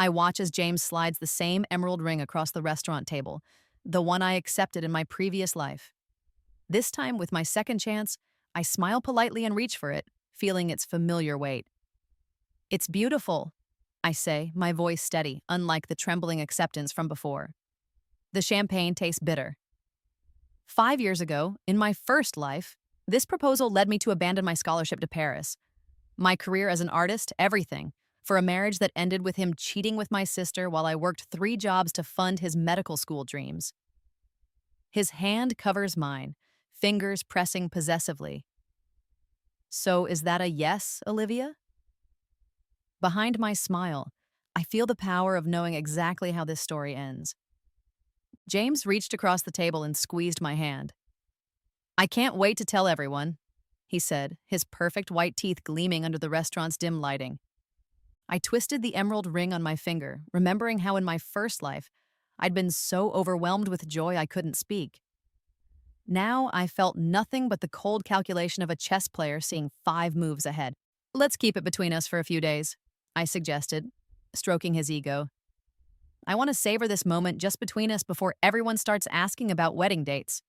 I watch as James slides the same emerald ring across the restaurant table, the one I accepted in my previous life. This time, with my second chance, I smile politely and reach for it, feeling its familiar weight. It's beautiful, I say, my voice steady, unlike the trembling acceptance from before. The champagne tastes bitter. 5 years ago, in my first life, this proposal led me to abandon my scholarship to Paris, my career as an artist, everything, for a marriage that ended with him cheating with my sister while I worked 3 jobs to fund his medical school dreams. His hand covers mine, fingers pressing possessively. So is that a yes, Olivia? Behind my smile, I feel the power of knowing exactly how this story ends. James reached across the table and squeezed my hand. I can't wait to tell everyone, he said, his perfect white teeth gleaming under the restaurant's dim lighting. I twisted the emerald ring on my finger, remembering how in my first life I'd been so overwhelmed with joy I couldn't speak. Now I felt nothing but the cold calculation of a chess player seeing 5 moves ahead. Let's keep it between us for a few days, I suggested, stroking his ego. I want to savor this moment just between us before everyone starts asking about wedding dates.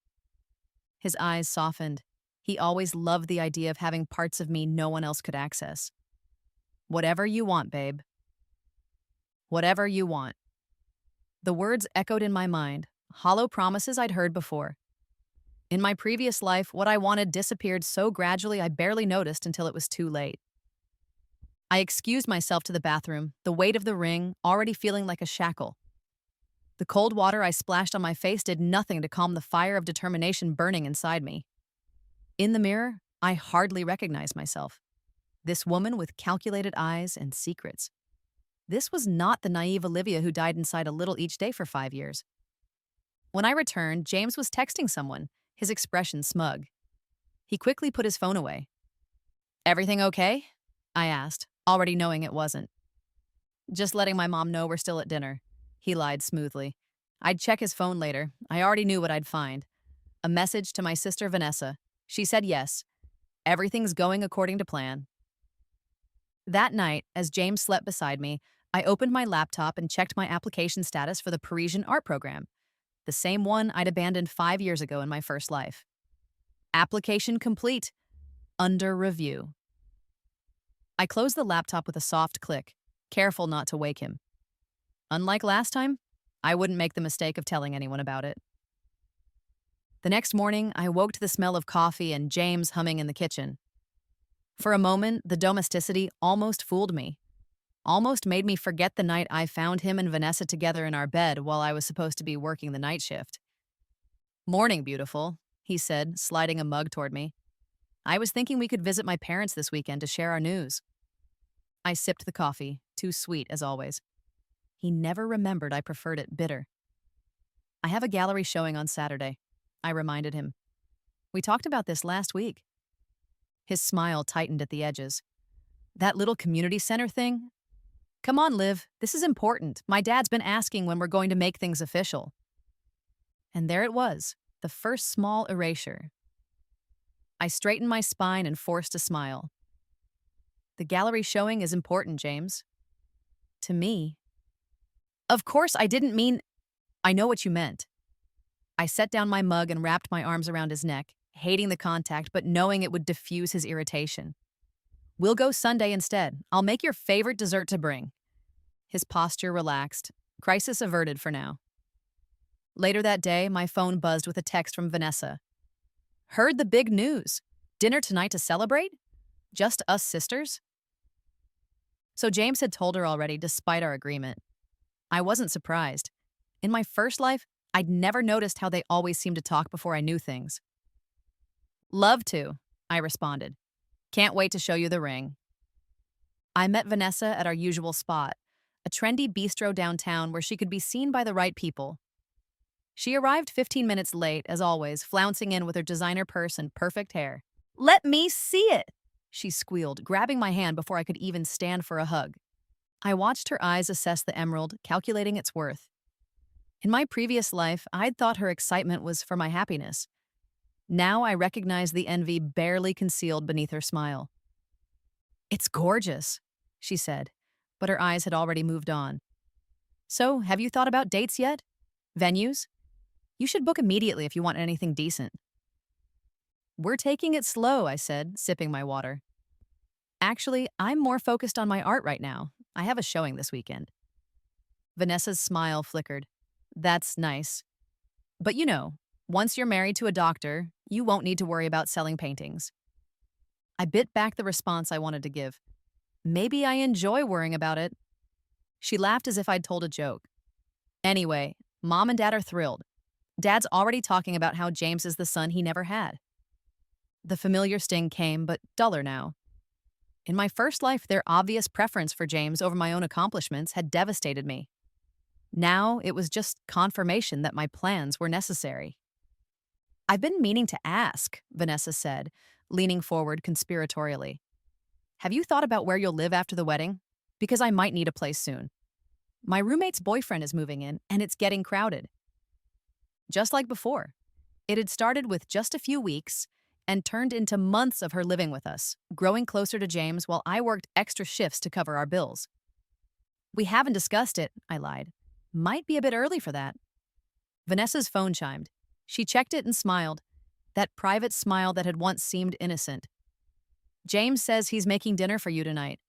His eyes softened. He always loved the idea of having parts of me no one else could access. Whatever you want, babe. Whatever you want. The words echoed in my mind, hollow promises I'd heard before. In my previous life, what I wanted disappeared so gradually I barely noticed until it was too late. I excused myself to the bathroom, the weight of the ring already feeling like a shackle. The cold water I splashed on my face did nothing to calm the fire of determination burning inside me. In the mirror, I hardly recognized myself. This woman with calculated eyes and secrets. This was not the naive Olivia who died inside a little each day for 5 years. When I returned, James was texting someone, his expression smug. He quickly put his phone away. Everything okay? I asked, already knowing it wasn't. Just letting my mom know we're still at dinner, he lied smoothly. I'd check his phone later. I already knew what I'd find. A message to my sister Vanessa. She said yes. Everything's going according to plan. That night, as James slept beside me, I opened my laptop and checked my application status for the Parisian art program, the same one I'd abandoned 5 years ago in my first life. Application complete. Under review. I closed the laptop with a soft click, careful not to wake him. Unlike last time, I wouldn't make the mistake of telling anyone about it. The next morning, I woke to the smell of coffee and James humming in the kitchen. For a moment, the domesticity almost fooled me. Almost made me forget the night I found him and Vanessa together in our bed while I was supposed to be working the night shift. Morning, beautiful, he said, sliding a mug toward me. I was thinking we could visit my parents this weekend to share our news. I sipped the coffee, too sweet as always. He never remembered I preferred it bitter. I have a gallery showing on Saturday, I reminded him. We talked about this last week. His smile tightened at the edges. That little community center thing? Come on, Liv, this is important. My dad's been asking when we're going to make things official. And there it was, the first small erasure. I straightened my spine and forced a smile. The gallery showing is important, James. To me. Of course, I didn't mean... I know what you meant. I set down my mug and wrapped my arms around his neck, hating the contact but knowing it would diffuse his irritation. We'll go Sunday instead. I'll make your favorite dessert to bring. His posture relaxed. Crisis averted for now. Later that day, my phone buzzed with a text from Vanessa. Heard the big news. Dinner tonight to celebrate? Just us sisters? So James had told her already, despite our agreement. I wasn't surprised. In my first life, I'd never noticed how they always seemed to talk before I knew things. Love to, I responded. Can't wait to show you the ring. I met Vanessa at our usual spot, a trendy bistro downtown where she could be seen by the right people. She arrived 15 minutes late, as always, flouncing in with her designer purse and perfect hair. Let me see it, she squealed, grabbing my hand before I could even stand for a hug. I watched her eyes assess the emerald, calculating its worth. In my previous life, I'd thought her excitement was for my happiness. Now I recognized the envy barely concealed beneath her smile. It's gorgeous, she said, but her eyes had already moved on. So, have you thought about dates yet? Venues? You should book immediately if you want anything decent. We're taking it slow, I said, sipping my water. Actually, I'm more focused on my art right now. I have a showing this weekend. Vanessa's smile flickered. That's nice. But once you're married to a doctor, you won't need to worry about selling paintings. I bit back the response I wanted to give. Maybe I enjoy worrying about it. She laughed as if I'd told a joke. Anyway, Mom and Dad are thrilled. Dad's already talking about how James is the son he never had. The familiar sting came, but duller now. In my first life, their obvious preference for James over my own accomplishments had devastated me. Now it was just confirmation that my plans were necessary. I've been meaning to ask, Vanessa said, leaning forward conspiratorially. Have you thought about where you'll live after the wedding? Because I might need a place soon. My roommate's boyfriend is moving in, and it's getting crowded. Just like before, it had started with just a few weeks and turned into months of her living with us, growing closer to James while I worked extra shifts to cover our bills. We haven't discussed it, I lied. Might be a bit early for that. Vanessa's phone chimed. She checked it and smiled, that private smile that had once seemed innocent. James says he's making dinner for you tonight.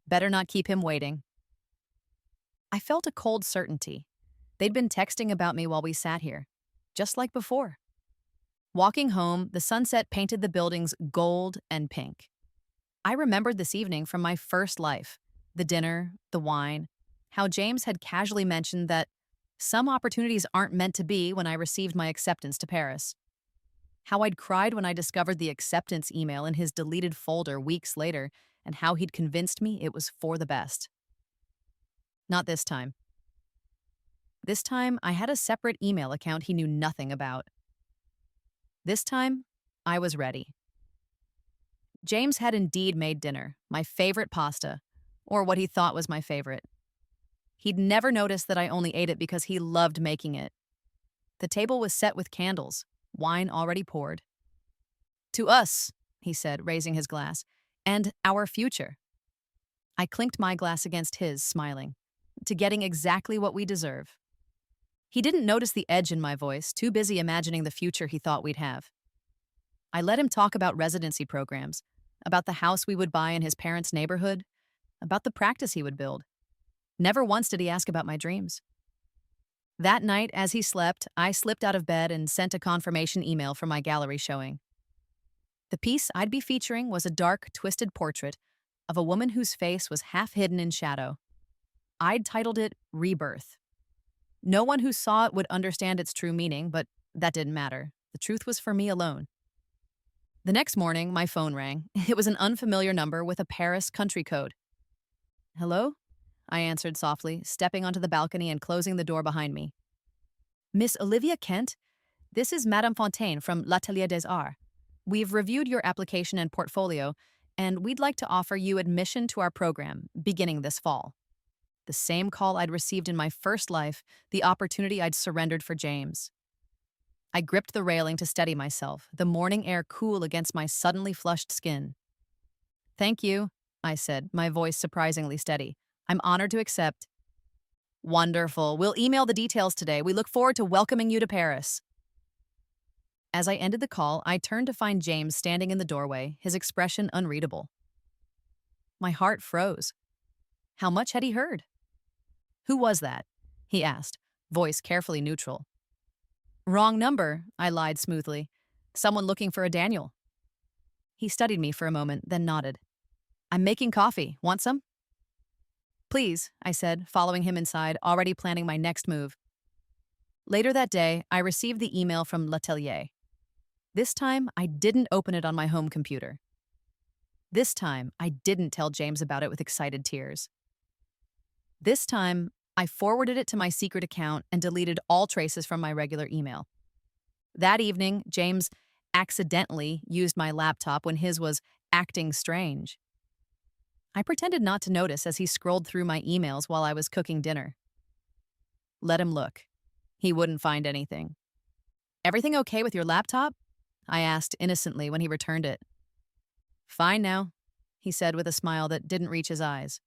Better not keep him waiting. I felt a cold certainty. They'd been texting about me while we sat here, just like before. Walking home, the sunset painted the buildings gold and pink. I remembered this evening from my first life, the dinner, the wine, how James had casually mentioned that some opportunities aren't meant to be when I received my acceptance to Paris. How I'd cried when I discovered the acceptance email in his deleted folder weeks later, and how he'd convinced me it was for the best. Not this time. This time, I had a separate email account he knew nothing about. This time, I was ready. James had indeed made dinner, my favorite pasta, or what he thought was my favorite. He'd never noticed that I only ate it because he loved making it. The table was set with candles, wine already poured. To us, he said, raising his glass, and our future. I clinked my glass against his, smiling, to getting exactly what we deserve. He didn't notice the edge in my voice, too busy imagining the future he thought we'd have. I let him talk about residency programs, about the house we would buy in his parents' neighborhood, about the practice he would build. Never once did he ask about my dreams. That night, as he slept, I slipped out of bed and sent a confirmation email for my gallery showing. The piece I'd be featuring was a dark, twisted portrait of a woman whose face was half hidden in shadow. I'd titled it Rebirth. No one who saw it would understand its true meaning, but that didn't matter. The truth was for me alone. The next morning, my phone rang. It was an unfamiliar number with a Paris country code. Hello? I answered softly, stepping onto the balcony and closing the door behind me. Miss Olivia Kent? This is Madame Fontaine from L'Atelier des Arts. We've reviewed your application and portfolio, and we'd like to offer you admission to our program, beginning this fall. The same call I'd received in my first life, the opportunity I'd surrendered for James. I gripped the railing to steady myself, the morning air cool against my suddenly flushed skin. Thank you, I said, my voice surprisingly steady. I'm honored to accept. Wonderful. We'll email the details today. We look forward to welcoming you to Paris. As I ended the call, I turned to find James standing in the doorway, his expression unreadable. My heart froze. How much had he heard? Who was that? He asked, voice carefully neutral. Wrong number, I lied smoothly. Someone looking for a Daniel. He studied me for a moment, then nodded. I'm making coffee. Want some? Please, I said, following him inside, already planning my next move. Later that day, I received the email from L'Atelier. This time, I didn't open it on my home computer. This time, I didn't tell James about it with excited tears. This time, I forwarded it to my secret account and deleted all traces from my regular email. That evening, James accidentally used my laptop when his was acting strange. I pretended not to notice as he scrolled through my emails while I was cooking dinner. Let him look. He wouldn't find anything. Everything okay with your laptop? I asked innocently when he returned it. Fine now, he said with a smile that didn't reach his eyes.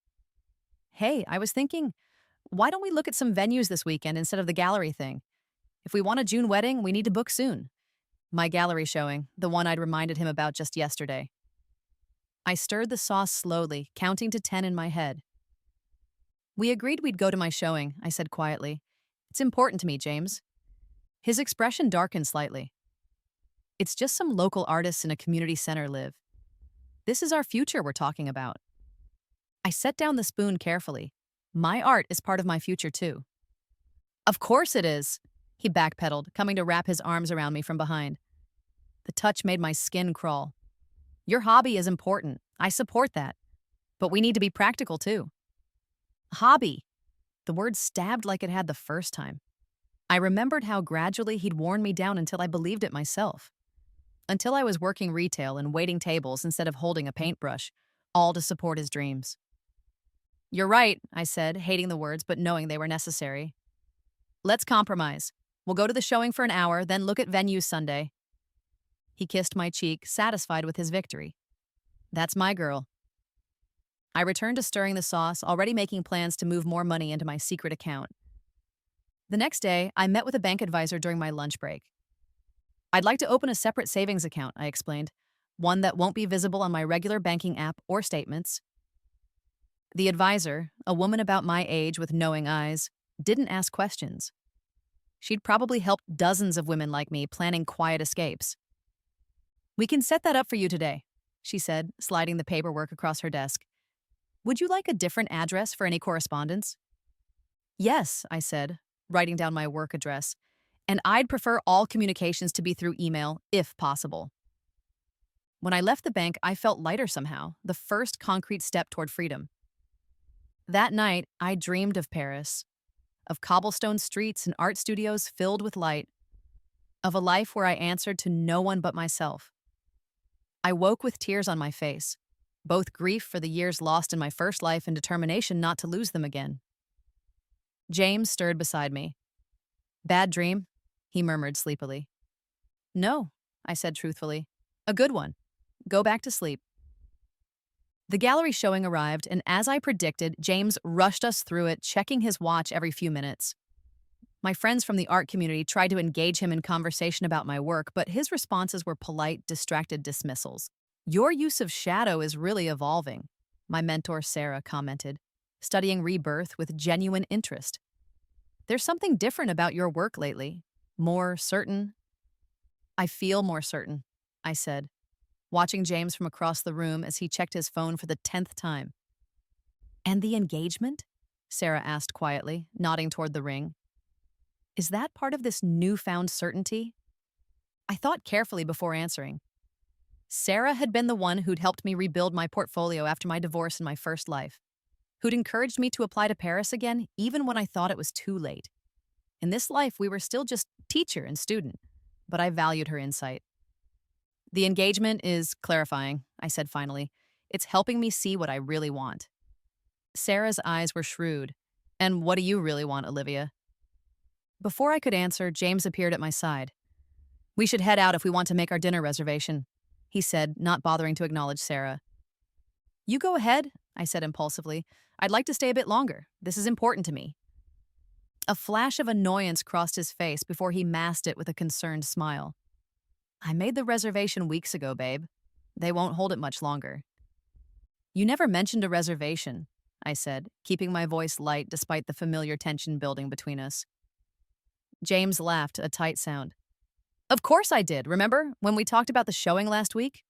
Hey, I was thinking, Why don't we look at some venues this weekend instead of the gallery thing? If we want a June wedding, we need to book soon. My gallery showing, the one I'd reminded him about just yesterday. I stirred the sauce slowly, counting to 10 in my head. We agreed we'd go to my showing, I said quietly. It's important to me, James. His expression darkened slightly. It's just some local artists in a community center live. This is our future we're talking about. I set down the spoon carefully. My art is part of my future, too. Of course it is, he backpedaled, coming to wrap his arms around me from behind. The touch made my skin crawl. Your hobby is important. I support that. But we need to be practical, too. Hobby. The word stabbed like it had the first time. I remembered how gradually he'd worn me down until I believed it myself. Until I was working retail and waiting tables instead of holding a paintbrush, all to support his dreams. You're right, I said, hating the words but knowing they were necessary. Let's compromise. We'll go to the showing for an hour, then look at venues Sunday. He kissed my cheek, satisfied with his victory. That's my girl. I returned to stirring the sauce, already making plans to move more money into my secret account. The next day, I met with a bank advisor during my lunch break. I'd like to open a separate savings account, I explained, one that won't be visible on my regular banking app or statements. The advisor, a woman about my age with knowing eyes, didn't ask questions. She'd probably helped dozens of women like me planning quiet escapes. We can set that up for you today, she said, sliding the paperwork across her desk. Would you like a different address for any correspondence? Yes, I said, writing down my work address, and I'd prefer all communications to be through email, if possible. When I left the bank, I felt lighter somehow, the first concrete step toward freedom. That night, I dreamed of Paris, of cobblestone streets and art studios filled with light, of a life where I answered to no one but myself. I woke with tears on my face, both grief for the years lost in my first life and determination not to lose them again. James stirred beside me. Bad dream? He murmured sleepily. No, I said truthfully. A good one. Go back to sleep. The gallery showing arrived, and as I predicted, James rushed us through it, checking his watch every few minutes. My friends from the art community tried to engage him in conversation about my work, but his responses were polite, distracted dismissals. Your use of shadow is really evolving, my mentor Sarah commented, studying Rebirth with genuine interest. There's something different about your work lately. More certain. I feel more certain, I said, watching James from across the room as he checked his phone for the 10th time. And the engagement? Sarah asked quietly, nodding toward the ring. Is that part of this newfound certainty? I thought carefully before answering. Sarah had been the one who'd helped me rebuild my portfolio after my divorce in my first life, who'd encouraged me to apply to Paris again even when I thought it was too late. In this life, we were still just teacher and student, but I valued her insight. The engagement is clarifying, I said finally. It's helping me see what I really want. Sarah's eyes were shrewd. And what do you really want, Olivia? Before I could answer, James appeared at my side. We should head out if we want to make our dinner reservation, he said, not bothering to acknowledge Sarah. You go ahead, I said impulsively. I'd like to stay a bit longer. This is important to me. A flash of annoyance crossed his face before he masked it with a concerned smile. I made the reservation weeks ago, babe. They won't hold it much longer. You never mentioned a reservation, I said, keeping my voice light despite the familiar tension building between us. James laughed, a tight sound. Of course I did, remember, when we talked about the showing last week?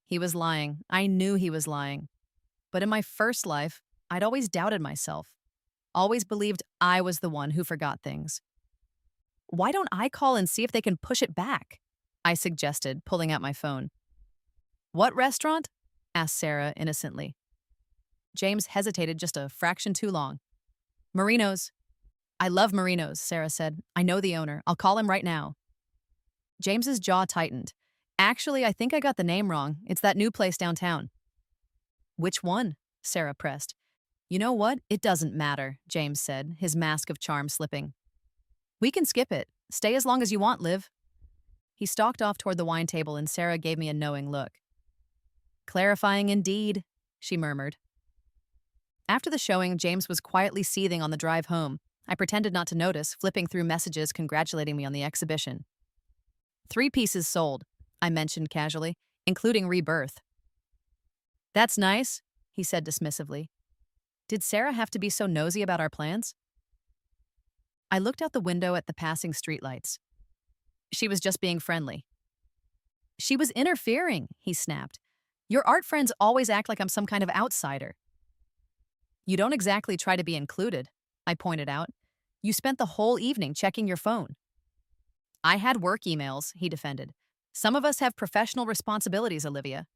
He was lying. I knew he was lying. But in my first life, I'd always doubted myself. Always believed I was the one who forgot things. Why don't I call and see if they can push it back? I suggested, pulling out my phone. What restaurant? Asked Sarah innocently. James hesitated just a fraction too long. Marino's. I love Marino's, Sarah said. I know the owner. I'll call him right now. James's jaw tightened. Actually, I think I got the name wrong. It's that new place downtown. Which one? Sarah pressed. You know what? It doesn't matter, James said, his mask of charm slipping. We can skip it. Stay as long as you want, Liv. He stalked off toward the wine table and Sarah gave me a knowing look. Clarifying indeed, she murmured. After the showing, James was quietly seething on the drive home. I pretended not to notice, flipping through messages congratulating me on the exhibition. 3 pieces sold, I mentioned casually, including Rebirth. That's nice, he said dismissively. Did Sarah have to be so nosy about our plans? I looked out the window at the passing streetlights. She was just being friendly. She was interfering, he snapped. Your art friends always act like I'm some kind of outsider. You don't exactly try to be included, I pointed out. You spent the whole evening checking your phone. I had work emails, he defended. Some of us have professional responsibilities, Olivia.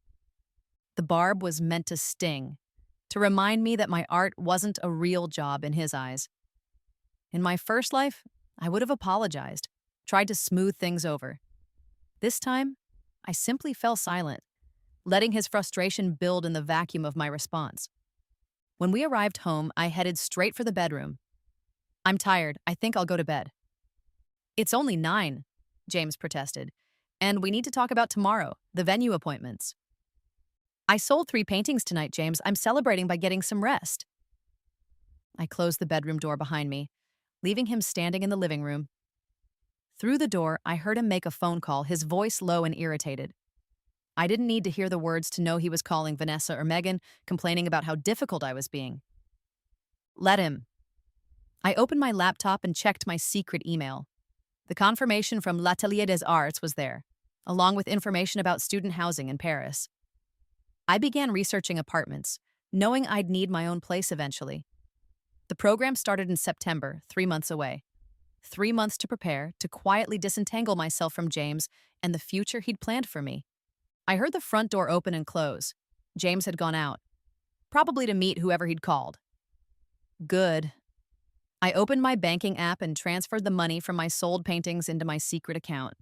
The barb was meant to sting, to remind me that my art wasn't a real job in his eyes. In my first life, I would have apologized, tried to smooth things over. This time, I simply fell silent, letting his frustration build in the vacuum of my response. When we arrived home, I headed straight for the bedroom. I'm tired. I think I'll go to bed. It's only 9, James protested, and we need to talk about tomorrow, the venue appointments. I sold 3 paintings tonight, James. I'm celebrating by getting some rest. I closed the bedroom door behind me, leaving him standing in the living room. Through the door, I heard him make a phone call, his voice low and irritated. I didn't need to hear the words to know he was calling Vanessa or Megan, complaining about how difficult I was being. Let him. I opened my laptop and checked my secret email. The confirmation from L'Atelier des Arts was there, along with information about student housing in Paris. I began researching apartments, knowing I'd need my own place eventually. The program started in September, 3 months away. 3 months to prepare, to quietly disentangle myself from James and the future he'd planned for me. I heard the front door open and close. James had gone out, probably to meet whoever he'd called. Good. I opened my banking app and transferred the money from my sold paintings into my secret account.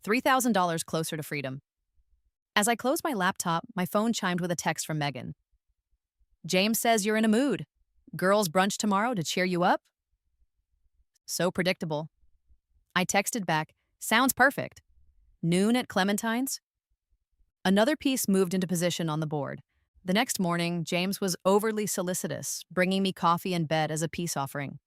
$3,000 closer to freedom. As I closed my laptop, my phone chimed with a text from Megan. James says you're in a mood. Girls' brunch tomorrow to cheer you up? So predictable. I texted back, sounds perfect. Noon at Clementine's? Another piece moved into position on the board. The next morning, James was overly solicitous, bringing me coffee in bed as a peace offering.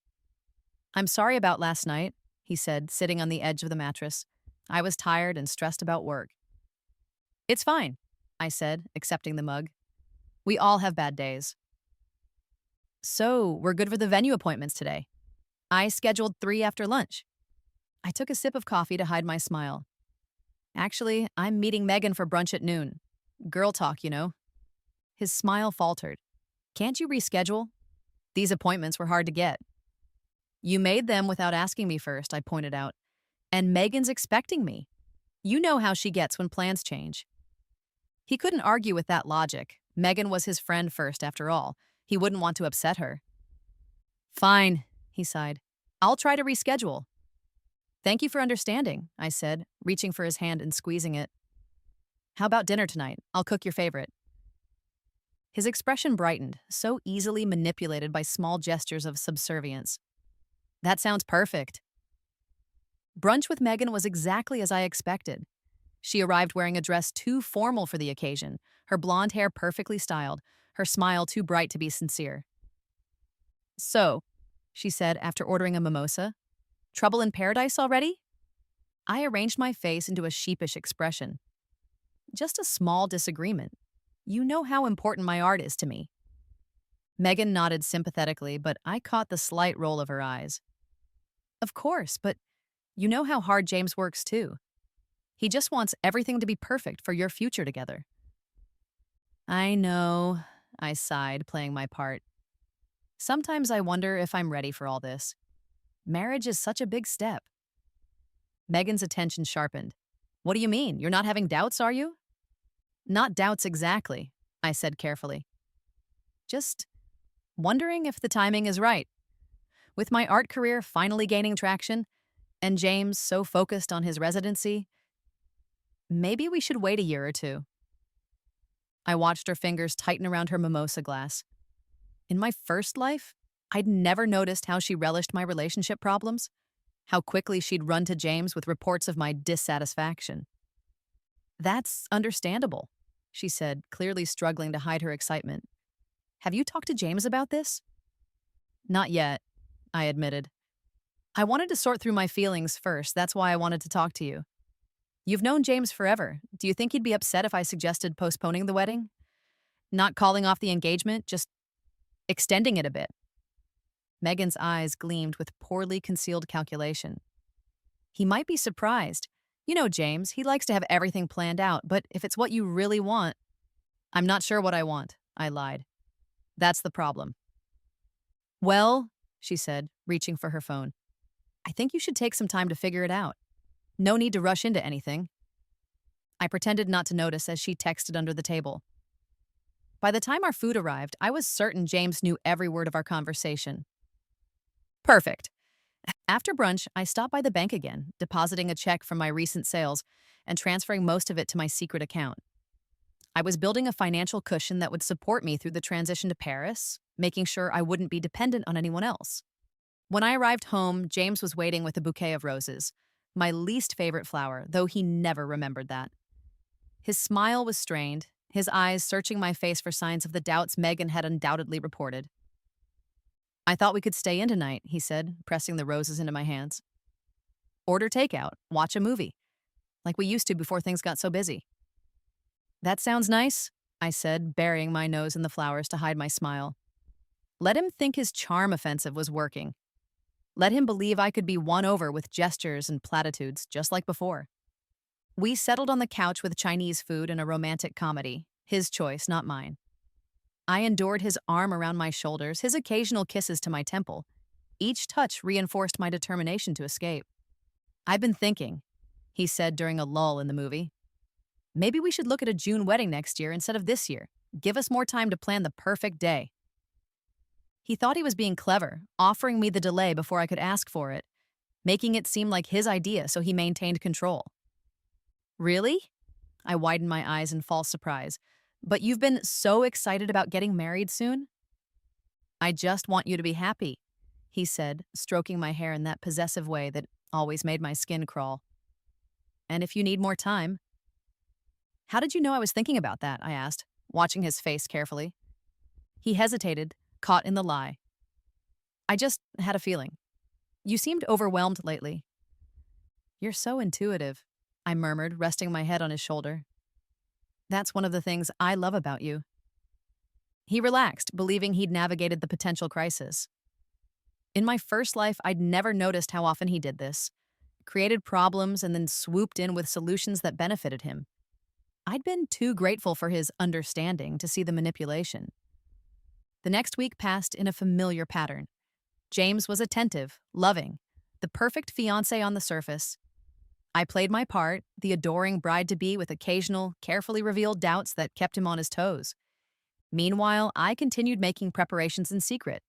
I'm sorry about last night, he said, sitting on the edge of the mattress. I was tired and stressed about work. It's fine, I said, accepting the mug. We all have bad days. So, we're good for the venue appointments today. I scheduled 3 after lunch. I took a sip of coffee to hide my smile. Actually, I'm meeting Megan for brunch at noon. Girl talk, you know. His smile faltered. Can't you reschedule? These appointments were hard to get. You made them without asking me first, I pointed out. And Megan's expecting me. You know how she gets when plans change. He couldn't argue with that logic. Megan was his friend first, after all. He wouldn't want to upset her. Fine, he sighed. I'll try to reschedule. Thank you for understanding, I said, reaching for his hand and squeezing it. How about dinner tonight? I'll cook your favorite. His expression brightened, so easily manipulated by small gestures of subservience. That sounds perfect. Brunch with Megan was exactly as I expected. She arrived wearing a dress too formal for the occasion, her blonde hair perfectly styled, her smile too bright to be sincere. So, she said after ordering a mimosa, trouble in paradise already? I arranged my face into a sheepish expression. Just a small disagreement. You know how important my art is to me. Megan nodded sympathetically, but I caught the slight roll of her eyes. Of course, but you know how hard James works too. He just wants everything to be perfect for your future together. I know, I sighed, playing my part. Sometimes I wonder if I'm ready for all this. Marriage is such a big step. Megan's attention sharpened. What do you mean? You're not having doubts, are you? Not doubts exactly, I said carefully. Just wondering if the timing is right. With my art career finally gaining traction, and James so focused on his residency, maybe we should wait a year or 2. I watched her fingers tighten around her mimosa glass. In my first life, I'd never noticed how she relished my relationship problems, how quickly she'd run to James with reports of my dissatisfaction. That's understandable, she said, clearly struggling to hide her excitement. Have you talked to James about this? Not yet, I admitted. I wanted to sort through my feelings first. That's why I wanted to talk to you. You've known James forever. Do you think he'd be upset if I suggested postponing the wedding? Not calling off the engagement, just extending it a bit. Megan's eyes gleamed with poorly concealed calculation. He might be surprised. You know James, he likes to have everything planned out, but if it's what you really want, I'm not sure what I want, I lied. That's the problem. Well, she said, reaching for her phone, I think you should take some time to figure it out. No need to rush into anything. I pretended not to notice as she texted under the table. By the time our food arrived, I was certain James knew every word of our conversation. Perfect. After brunch, I stopped by the bank again, depositing a check from my recent sales and transferring most of it to my secret account. I was building a financial cushion that would support me through the transition to Paris, making sure I wouldn't be dependent on anyone else. When I arrived home, James was waiting with a bouquet of roses, my least favorite flower, though he never remembered that. His smile was strained, his eyes searching my face for signs of the doubts Megan had undoubtedly reported. I thought we could stay in tonight, he said, pressing the roses into my hands. Order takeout, watch a movie, like we used to before things got so busy. That sounds nice, I said, burying my nose in the flowers to hide my smile. Let him think his charm offensive was working. Let him believe I could be won over with gestures and platitudes, just like before. We settled on the couch with Chinese food and a romantic comedy, his choice, not mine. I endured his arm around my shoulders, his occasional kisses to my temple. Each touch reinforced my determination to escape. I've been thinking, he said during a lull in the movie. Maybe we should look at a June wedding next year instead of this year. Give us more time to plan the perfect day. He thought he was being clever, offering me the delay before I could ask for it, making it seem like his idea so he maintained control. Really? I widened my eyes in false surprise. But you've been so excited about getting married soon? I just want you to be happy, he said, stroking my hair in that possessive way that always made my skin crawl. And if you need more time. How did you know I was thinking about that? I asked, watching his face carefully. He hesitated, caught in the lie. I just had a feeling. You seemed overwhelmed lately. You're so intuitive, I murmured, resting my head on his shoulder. That's one of the things I love about you. He relaxed, believing he'd navigated the potential crisis. In my first life, I'd never noticed how often he did this, created problems and then swooped in with solutions that benefited him. I'd been too grateful for his understanding to see the manipulation. The next week passed in a familiar pattern. James was attentive, loving, the perfect fiancé on the surface. I played my part, the adoring bride-to-be with occasional, carefully revealed doubts that kept him on his toes. Meanwhile, I continued making preparations in secret.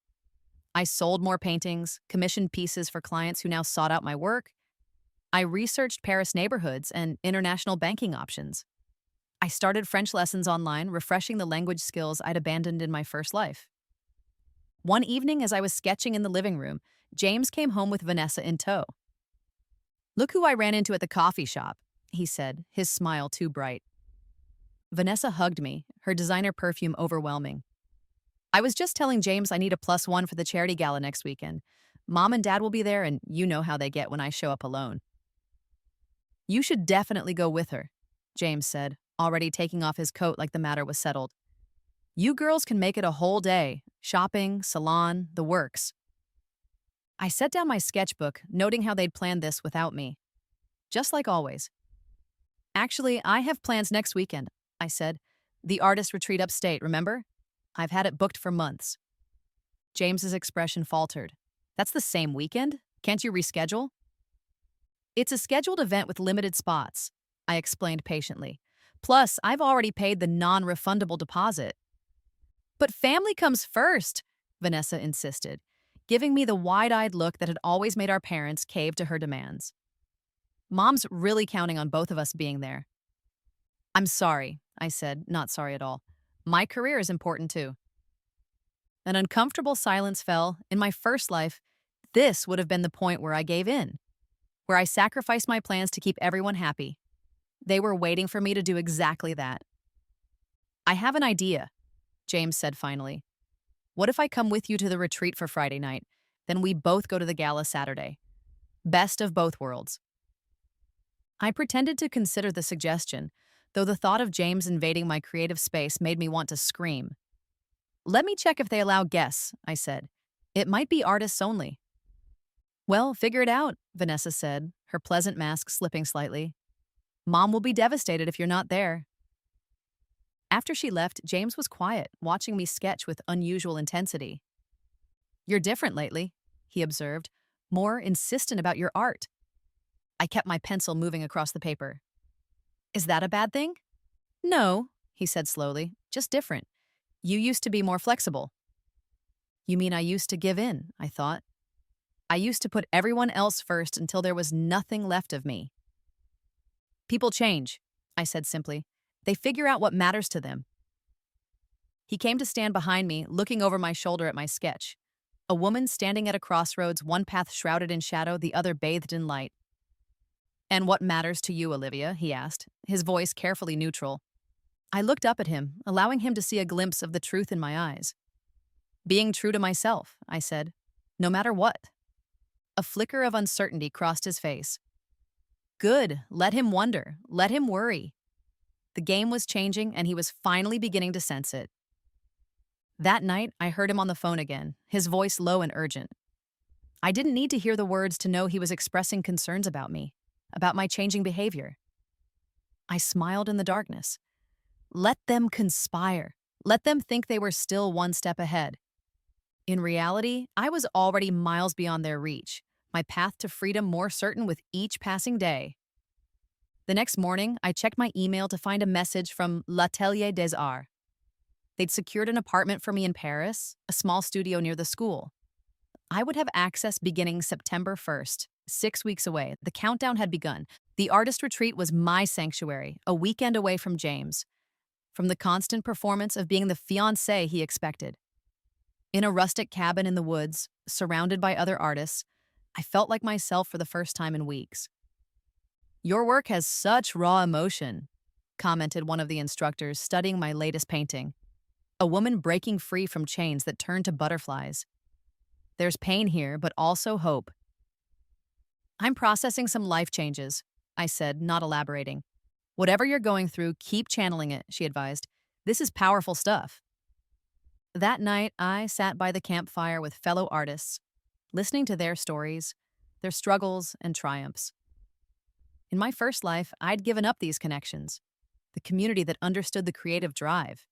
I sold more paintings, commissioned pieces for clients who now sought out my work. I researched Paris neighborhoods and international banking options. I started French lessons online, refreshing the language skills I'd abandoned in my first life. One evening, as I was sketching in the living room, James came home with Vanessa in tow. Look who I ran into at the coffee shop, he said, his smile too bright. Vanessa hugged me, her designer perfume overwhelming. I was just telling James I need a +1 for the charity gala next weekend. Mom and Dad will be there, and you know how they get when I show up alone. You should definitely go with her, James said, already taking off his coat like the matter was settled. You girls can make it a whole day, shopping, salon, the works. I set down my sketchbook, noting how they'd planned this without me. Just like always. Actually, I have plans next weekend, I said. The artist retreat upstate, remember? I've had it booked for months. James's expression faltered. That's the same weekend? Can't you reschedule? It's a scheduled event with limited spots, I explained patiently. Plus, I've already paid the non-refundable deposit. But family comes first, Vanessa insisted, giving me the wide-eyed look that had always made our parents cave to her demands. Mom's really counting on both of us being there. I'm sorry, I said, not sorry at all. My career is important too. An uncomfortable silence fell. In my first life, this would have been the point where I gave in, where I sacrificed my plans to keep everyone happy. They were waiting for me to do exactly that. I have an idea, James said finally. What if I come with you to the retreat for Friday night? Then we both go to the gala Saturday. Best of both worlds. I pretended to consider the suggestion, though the thought of James invading my creative space made me want to scream. Let me check if they allow guests, I said. It might be artists only. Well, figure it out, Vanessa said, her pleasant mask slipping slightly. Mom will be devastated if you're not there. After she left, James was quiet, watching me sketch with unusual intensity. You're different lately, he observed, more insistent about your art. I kept my pencil moving across the paper. Is that a bad thing? No, he said slowly, just different. You used to be more flexible. You mean I used to give in, I thought. I used to put everyone else first until there was nothing left of me. People change, I said simply. They figure out what matters to them. He came to stand behind me, looking over my shoulder at my sketch. A woman standing at a crossroads, one path shrouded in shadow, the other bathed in light. And what matters to you, Olivia? He asked, his voice carefully neutral. I looked up at him, allowing him to see a glimpse of the truth in my eyes. Being true to myself, I said, no matter what. A flicker of uncertainty crossed his face. Good, let him wonder, let him worry. The game was changing, and he was finally beginning to sense it. That night, I heard him on the phone again, his voice low and urgent. I didn't need to hear the words to know he was expressing concerns about me, about my changing behavior. I smiled in the darkness. Let them conspire. Let them think they were still one step ahead. In reality, I was already miles beyond their reach, my path to freedom more certain with each passing day. The next morning, I checked my email to find a message from L'Atelier des Arts. They'd secured an apartment for me in Paris, a small studio near the school. I would have access beginning September 1st, 6 weeks away. The countdown had begun. The artist retreat was my sanctuary, a weekend away from James, from the constant performance of being the fiancé he expected. In a rustic cabin in the woods, surrounded by other artists, I felt like myself for the first time in weeks. Your work has such raw emotion, commented one of the instructors studying my latest painting. A woman breaking free from chains that turned to butterflies. There's pain here, but also hope. I'm processing some life changes, I said, not elaborating. Whatever you're going through, keep channeling it, she advised. This is powerful stuff. That night, I sat by the campfire with fellow artists, listening to their stories, their struggles and triumphs. In my first life, I'd given up these connections, the community that understood the creative drive.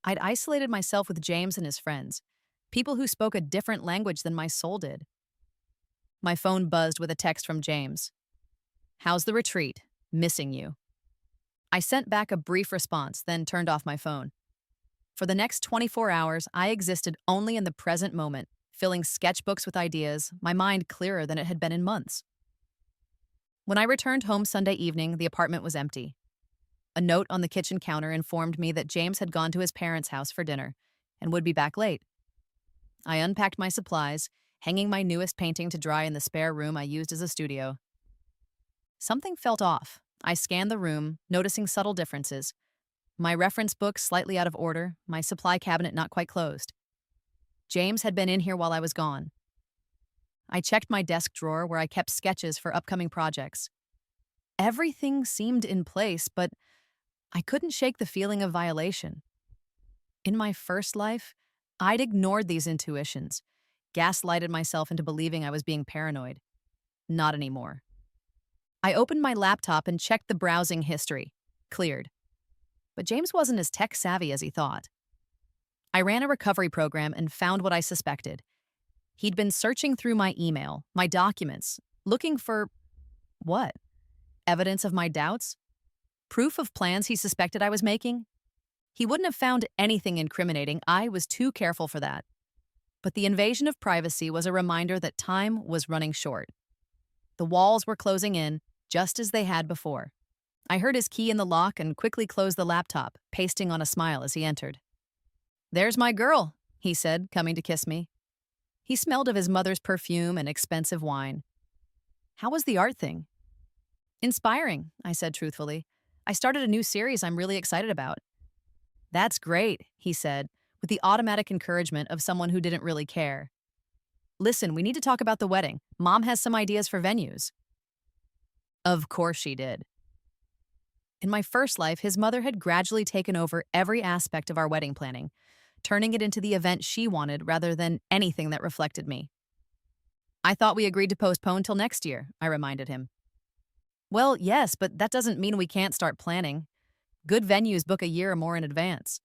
I'd isolated myself with James and his friends, people who spoke a different language than my soul did. My phone buzzed with a text from James. How's the retreat? Missing you. I sent back a brief response, then turned off my phone. For the next 24 hours, I existed only in the present moment, filling sketchbooks with ideas, my mind clearer than it had been in months. When I returned home Sunday evening, the apartment was empty. A note on the kitchen counter informed me that James had gone to his parents' house for dinner and would be back late. I unpacked my supplies, hanging my newest painting to dry in the spare room I used as a studio. Something felt off. I scanned the room, noticing subtle differences. My reference book slightly out of order, my supply cabinet not quite closed. James had been in here while I was gone. I checked my desk drawer where I kept sketches for upcoming projects. Everything seemed in place, but I couldn't shake the feeling of violation. In my first life, I'd ignored these intuitions, gaslighted myself into believing I was being paranoid. Not anymore. I opened my laptop and checked the browsing history. Cleared. But James wasn't as tech-savvy as he thought. I ran a recovery program and found what I suspected. He'd been searching through my email, my documents, looking for… what? Evidence of my doubts? Proof of plans he suspected I was making? He wouldn't have found anything incriminating. I was too careful for that. But the invasion of privacy was a reminder that time was running short. The walls were closing in, just as they had before. I heard his key in the lock and quickly closed the laptop, pasting on a smile as he entered. "There's my girl," he said, coming to kiss me. He smelled of his mother's perfume and expensive wine. "How was the art thing?" "Inspiring," I said truthfully. "I started a new series I'm really excited about." "That's great," he said, with the automatic encouragement of someone who didn't really care. Listen, we need to talk about the wedding. Mom has some ideas for venues. Of course she did. In my first life, his mother had gradually taken over every aspect of our wedding planning, turning it into the event she wanted rather than anything that reflected me. I thought we agreed to postpone till next year, I reminded him. Well, yes, but that doesn't mean we can't start planning. Good venues book a year or more in advance.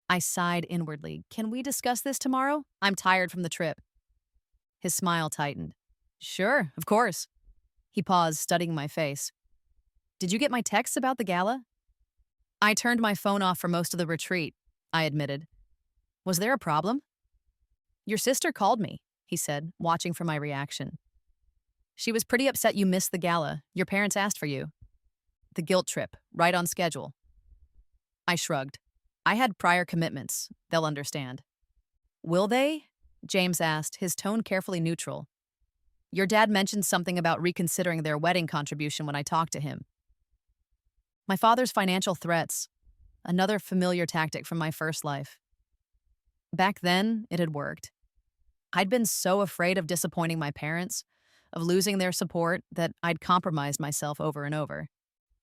I sighed inwardly. Can we discuss this tomorrow? I'm tired from the trip. His smile tightened. Sure, of course. He paused, studying my face. Did you get my texts about the gala? I turned my phone off for most of the retreat, I admitted. Was there a problem? Your sister called me, he said, watching for my reaction. She was pretty upset you missed the gala. Your parents asked for you. The guilt trip, right on schedule. I shrugged. I had prior commitments. They'll understand. Will they? James asked, his tone carefully neutral. Your dad mentioned something about reconsidering their wedding contribution when I talked to him. My father's financial threats, another familiar tactic from my first life. Back then, it had worked. I'd been so afraid of disappointing my parents, of losing their support, that I'd compromised myself over and over.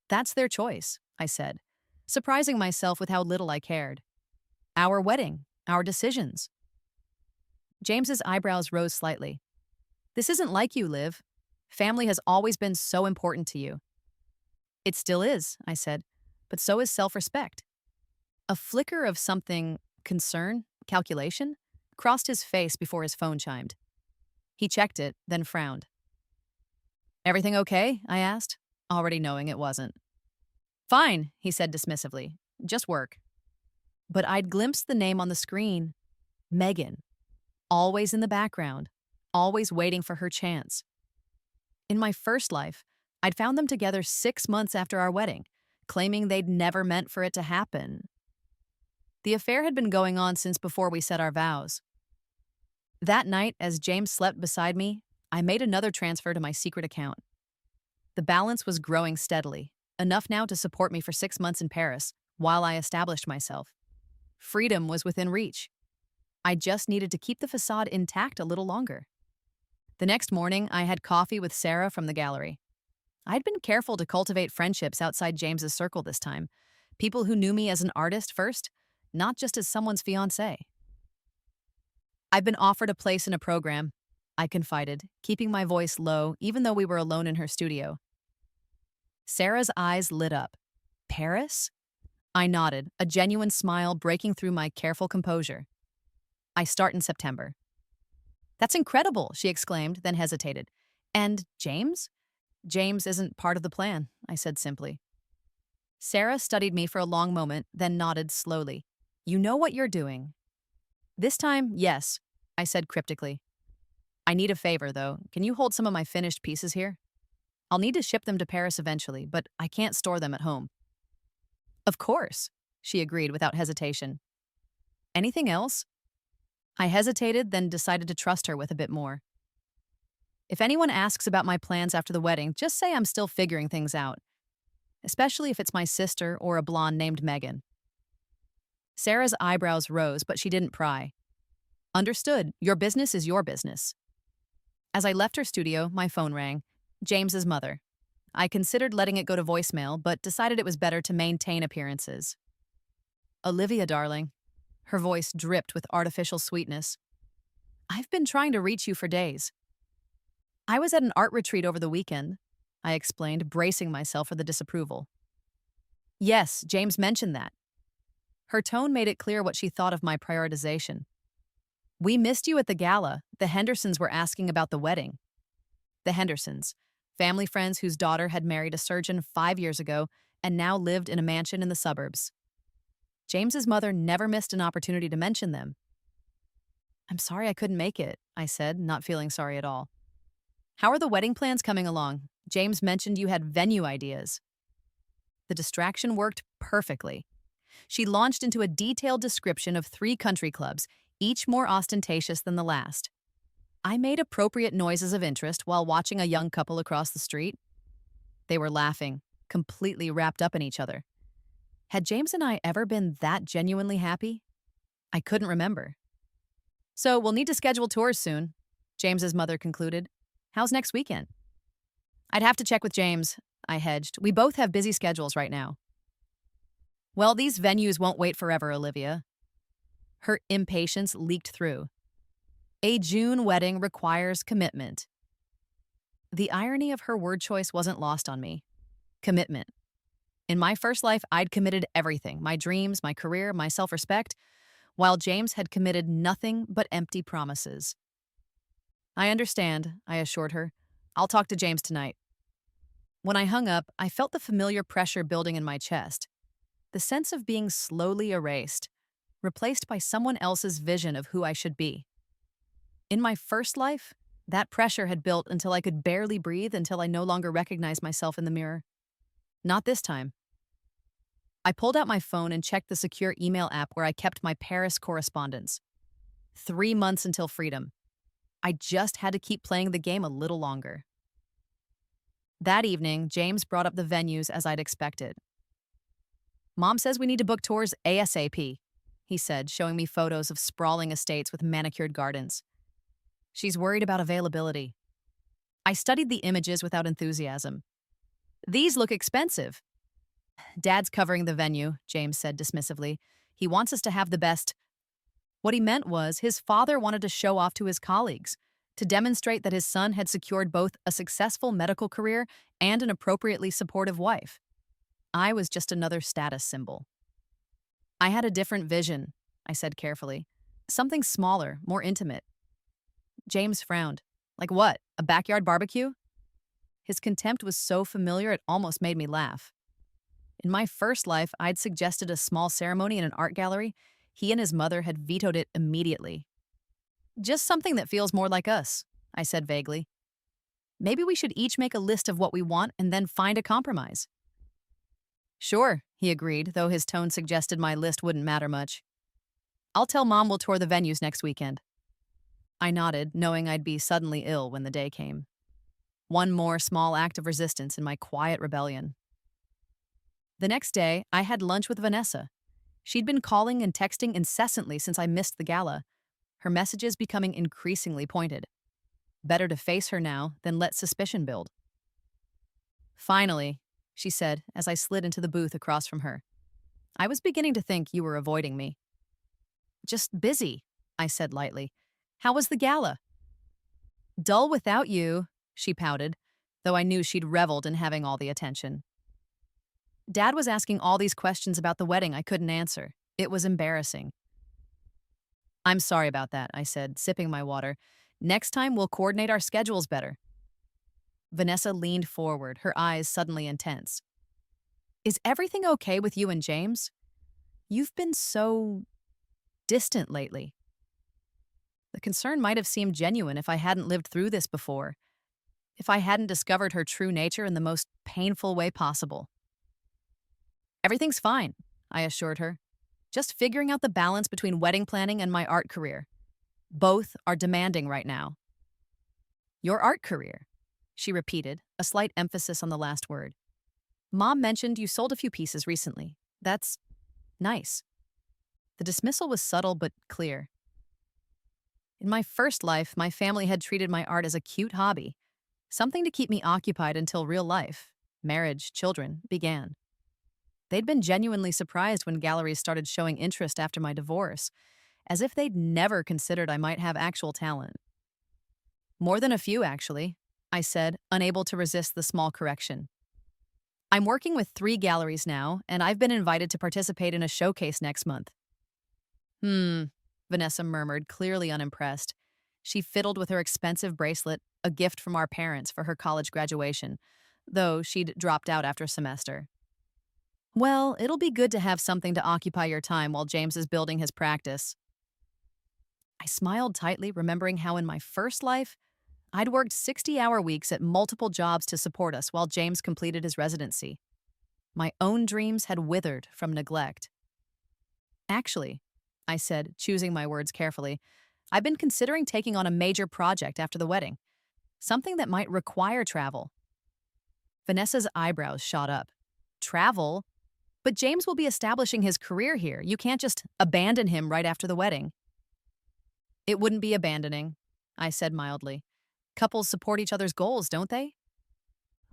That's their choice, I said, surprising myself with how little I cared. Our wedding, our decisions. James's eyebrows rose slightly. This isn't like you, Liv. Family has always been so important to you. It still is, I said, but so is self-respect. A flicker of something, concern, calculation, crossed his face before his phone chimed. He checked it, then frowned. Everything okay? I asked, already knowing it wasn't. Fine, he said dismissively. Just work. But I'd glimpsed the name on the screen. Megan. Always in the background, always waiting for her chance. In my first life, I'd found them together 6 months after our wedding, claiming they'd never meant for it to happen. The affair had been going on since before we said our vows. That night, as James slept beside me, I made another transfer to my secret account. The balance was growing steadily, enough now to support me for 6 months in Paris while I established myself. Freedom was within reach. I just needed to keep the facade intact a little longer. The next morning, I had coffee with Sarah from the gallery. I'd been careful to cultivate friendships outside James's circle this time, people who knew me as an artist first, not just as someone's fiancé. I've been offered a place in a program, I confided, keeping my voice low even though we were alone in her studio. Sarah's eyes lit up. Paris? I nodded, a genuine smile breaking through my careful composure. I start in September. That's incredible, she exclaimed, then hesitated. And James? James isn't part of the plan, I said simply. Sarah studied me for a long moment, then nodded slowly. You know what you're doing. This time, yes, I said cryptically. I need a favor, though. Can you hold some of my finished pieces here? I'll need to ship them to Paris eventually, but I can't store them at home. Of course, she agreed without hesitation. Anything else? I hesitated, then decided to trust her with a bit more. If anyone asks about my plans after the wedding, just say I'm still figuring things out, especially if it's my sister or a blonde named Megan. Sarah's eyebrows rose, but she didn't pry. Understood. Your business is your business. As I left her studio, my phone rang. James's mother. I considered letting it go to voicemail, but decided it was better to maintain appearances. Olivia, darling. Her voice dripped with artificial sweetness. I've been trying to reach you for days. I was at an art retreat over the weekend, I explained, bracing myself for the disapproval. Yes, James mentioned that. Her tone made it clear what she thought of my prioritization. We missed you at the gala. The Hendersons were asking about the wedding. The Hendersons, family friends whose daughter had married a surgeon 5 years ago and now lived in a mansion in the suburbs. James's mother never missed an opportunity to mention them. I'm sorry I couldn't make it, I said, not feeling sorry at all. How are the wedding plans coming along? James mentioned you had venue ideas. The distraction worked perfectly. She launched into a detailed description of 3 country clubs, each more ostentatious than the last. I made appropriate noises of interest while watching a young couple across the street. They were laughing, completely wrapped up in each other. Had James and I ever been that genuinely happy? I couldn't remember. So we'll need to schedule tours soon, James's mother concluded. How's next weekend? I'd have to check with James, I hedged. We both have busy schedules right now. Well, these venues won't wait forever, Olivia. Her impatience leaked through. A June wedding requires commitment. The irony of her word choice wasn't lost on me. Commitment. In my first life, I'd committed everything, my dreams, my career, my self-respect, while James had committed nothing but empty promises. I understand, I assured her. I'll talk to James tonight. When I hung up, I felt the familiar pressure building in my chest, the sense of being slowly erased, replaced by someone else's vision of who I should be. In my first life, that pressure had built until I could barely breathe, until I no longer recognized myself in the mirror. Not this time. I pulled out my phone and checked the secure email app where I kept my Paris correspondence. 3 months until freedom. I just had to keep playing the game a little longer. That evening, James brought up the venues as I'd expected. Mom says we need to book tours ASAP, he said, showing me photos of sprawling estates with manicured gardens. She's worried about availability. I studied the images without enthusiasm. These look expensive. Dad's covering the venue, James said dismissively. He wants us to have the best. What he meant was his father wanted to show off to his colleagues, to demonstrate that his son had secured both a successful medical career and an appropriately supportive wife. I was just another status symbol. I had a different vision, I said carefully. Something smaller, more intimate. James frowned. Like what? A backyard barbecue? His contempt was so familiar it almost made me laugh. In my first life, I'd suggested a small ceremony in an art gallery. He and his mother had vetoed it immediately. Just something that feels more like us, I said vaguely. Maybe we should each make a list of what we want and then find a compromise. Sure, he agreed, though his tone suggested my list wouldn't matter much. I'll tell Mom we'll tour the venues next weekend. I nodded, knowing I'd be suddenly ill when the day came. One more small act of resistance in my quiet rebellion. The next day, I had lunch with Vanessa. She'd been calling and texting incessantly since I missed the gala, her messages becoming increasingly pointed. Better to face her now than let suspicion build. Finally, she said as I slid into the booth across from her. I was beginning to think you were avoiding me. Just busy, I said lightly. How was the gala? Dull without you, she pouted, though I knew she'd reveled in having all the attention. Dad was asking all these questions about the wedding I couldn't answer. It was embarrassing. I'm sorry about that, I said, sipping my water. Next time we'll coordinate our schedules better. Vanessa leaned forward, her eyes suddenly intense. Is everything okay with you and James? You've been so distant lately. The concern might have seemed genuine if I hadn't lived through this before, if I hadn't discovered her true nature in the most painful way possible. Everything's fine, I assured her. Just figuring out the balance between wedding planning and my art career. Both are demanding right now. Your art career, she repeated, a slight emphasis on the last word. Mom mentioned you sold a few pieces recently. That's nice. The dismissal was subtle but clear. In my first life, my family had treated my art as a cute hobby, something to keep me occupied until real life, marriage, children, began. They'd been genuinely surprised when galleries started showing interest after my divorce, as if they'd never considered I might have actual talent. More than a few, actually, I said, unable to resist the small correction. I'm working with 3 galleries now, and I've been invited to participate in a showcase next month. Vanessa murmured, clearly unimpressed. She fiddled with her expensive bracelet, a gift from our parents for her college graduation, though she'd dropped out after a semester. Well, it'll be good to have something to occupy your time while James is building his practice. I smiled tightly, remembering how in my first life, I'd worked 60-hour weeks at multiple jobs to support us while James completed his residency. My own dreams had withered from neglect. Actually, I said, choosing my words carefully, I've been considering taking on a major project after the wedding, something that might require travel. Vanessa's eyebrows shot up. Travel? But James will be establishing his career here. You can't just abandon him right after the wedding. It wouldn't be abandoning, I said mildly. Couples support each other's goals, don't they?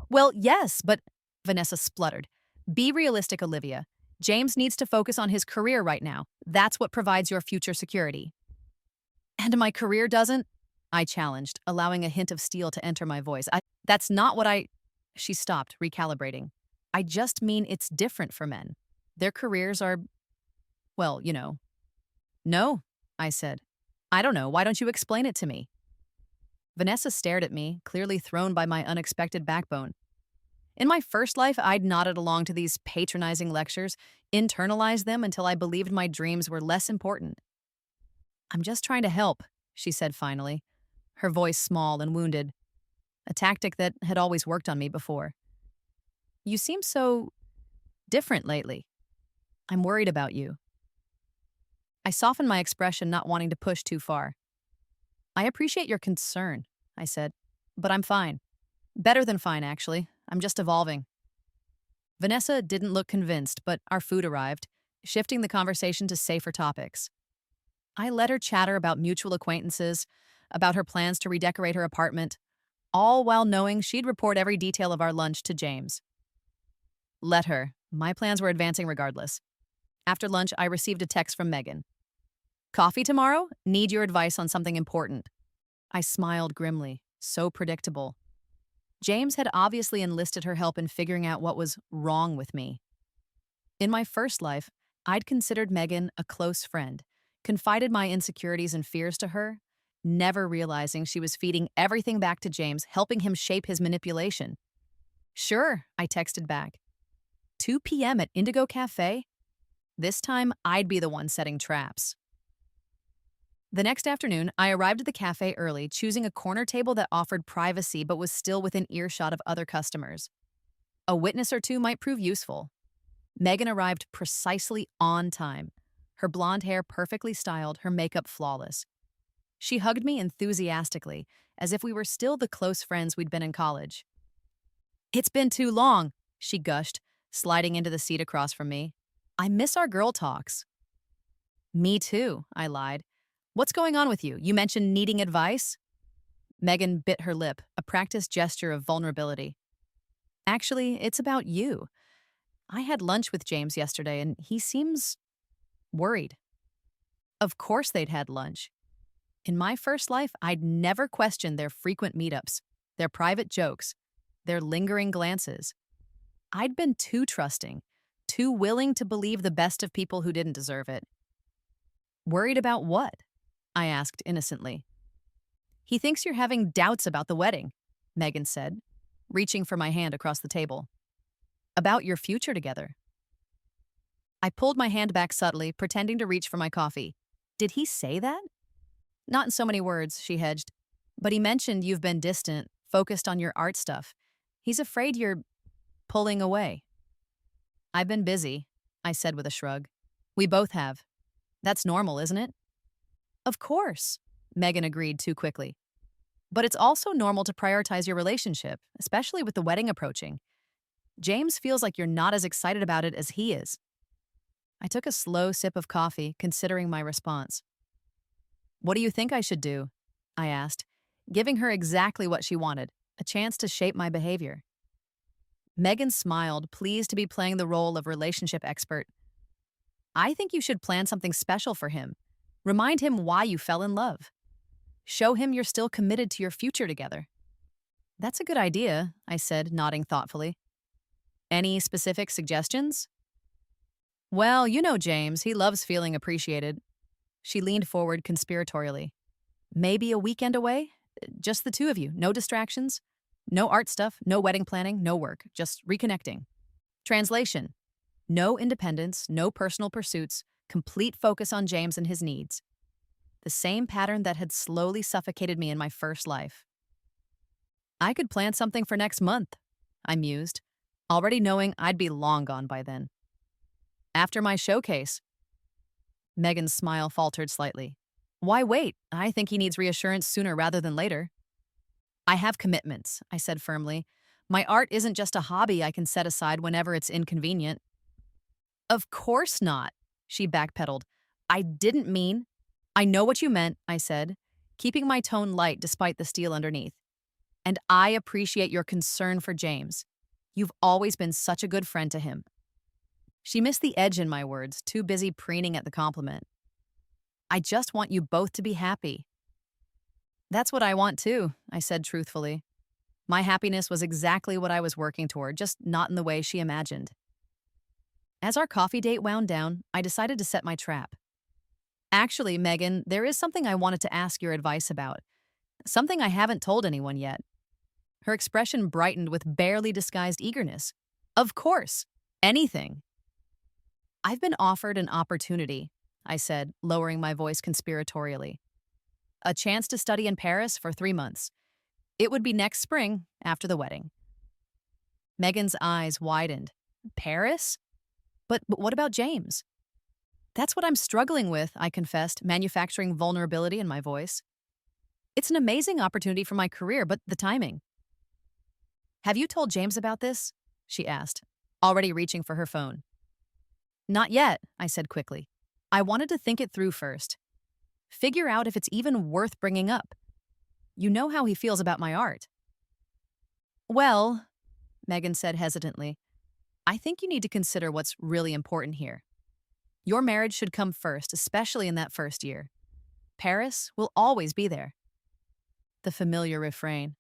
Well, yes, but Vanessa spluttered. Be realistic, Olivia. James needs to focus on his career right now. That's what provides your future security. And my career doesn't? I challenged, allowing a hint of steel to enter my voice. That's not what I. She stopped, recalibrating. I just mean it's different for men. Their careers are, well, you know. No, I said. I don't know. Why don't you explain it to me? Vanessa stared at me, clearly thrown by my unexpected backbone. In my first life, I'd nodded along to these patronizing lectures, internalized them until I believed my dreams were less important. I'm just trying to help, she said finally, her voice small and wounded, a tactic that had always worked on me before. You seem so different lately. I'm worried about you. I softened my expression, not wanting to push too far. I appreciate your concern, I said, but I'm fine. Better than fine, actually. I'm just evolving. Vanessa didn't look convinced, but our food arrived, shifting the conversation to safer topics. I let her chatter about mutual acquaintances, about her plans to redecorate her apartment, all while knowing she'd report every detail of our lunch to James. Let her. My plans were advancing regardless. After lunch, I received a text from Megan. Coffee tomorrow? Need your advice on something important. I smiled grimly. So predictable. James had obviously enlisted her help in figuring out what was wrong with me. In my first life, I'd considered Megan a close friend, confided my insecurities and fears to her, never realizing she was feeding everything back to James, helping him shape his manipulation. Sure, I texted back. 2 p.m. at Indigo Cafe? This time, I'd be the one setting traps. The next afternoon, I arrived at the cafe early, choosing a corner table that offered privacy but was still within earshot of other customers. A witness or two might prove useful. Megan arrived precisely on time, her blonde hair perfectly styled, her makeup flawless. She hugged me enthusiastically, as if we were still the close friends we'd been in college. It's been too long, she gushed, sliding into the seat across from me. I miss our girl talks. Me too, I lied. What's going on with you? You mentioned needing advice? Megan bit her lip, a practiced gesture of vulnerability. Actually, it's about you. I had lunch with James yesterday, and he seems worried. Of course they'd had lunch. In my first life, I'd never questioned their frequent meetups, their private jokes, their lingering glances. I'd been too trusting, too willing to believe the best of people who didn't deserve it. Worried about what? I asked innocently. He thinks you're having doubts about the wedding, Megan said, reaching for my hand across the table. About your future together. I pulled my hand back subtly, pretending to reach for my coffee. Did he say that? Not in so many words, she hedged. But he mentioned you've been distant, focused on your art stuff. He's afraid you're pulling away. I've been busy, I said with a shrug. We both have. That's normal, isn't it? Of course, Megan agreed too quickly. But it's also normal to prioritize your relationship, especially with the wedding approaching. James feels like you're not as excited about it as he is. I took a slow sip of coffee, considering my response. What do you think I should do? I asked, giving her exactly what she wanted, a chance to shape my behavior. Megan smiled, pleased to be playing the role of relationship expert. I think you should plan something special for him. Remind him why you fell in love. Show him you're still committed to your future together. That's a good idea, I said, nodding thoughtfully. Any specific suggestions? Well, you know James, he loves feeling appreciated. She leaned forward conspiratorially. Maybe a weekend away? Just the two of you, no distractions. No art stuff, no wedding planning, no work, just reconnecting. Translation. No independence, no personal pursuits, complete focus on James and his needs. The same pattern that had slowly suffocated me in my first life. I could plan something for next month, I mused, already knowing I'd be long gone by then. After my showcase. Megan's smile faltered slightly. Why wait? I think he needs reassurance sooner rather than later. I have commitments, I said firmly. My art isn't just a hobby I can set aside whenever it's inconvenient. Of course not, she backpedaled. I didn't mean. I know what you meant, I said, keeping my tone light despite the steel underneath. And I appreciate your concern for James. You've always been such a good friend to him. She missed the edge in my words, too busy preening at the compliment. I just want you both to be happy. That's what I want too, I said truthfully. My happiness was exactly what I was working toward, just not in the way she imagined. As our coffee date wound down, I decided to set my trap. Actually, Megan, there is something I wanted to ask your advice about. Something I haven't told anyone yet. Her expression brightened with barely disguised eagerness. Of course. Anything. I've been offered an opportunity, I said, lowering my voice conspiratorially. A chance to study in Paris for 3 months. It would be next spring, after the wedding. Megan's eyes widened. Paris? But what about James? That's what I'm struggling with, I confessed, manufacturing vulnerability in my voice. It's an amazing opportunity for my career, but the timing. Have you told James about this? She asked, already reaching for her phone. Not yet, I said quickly. I wanted to think it through first. Figure out if it's even worth bringing up. You know how he feels about my art. Well, Megan said hesitantly, I think you need to consider what's really important here. Your marriage should come first, especially in that first year. Paris will always be there. The familiar refrain.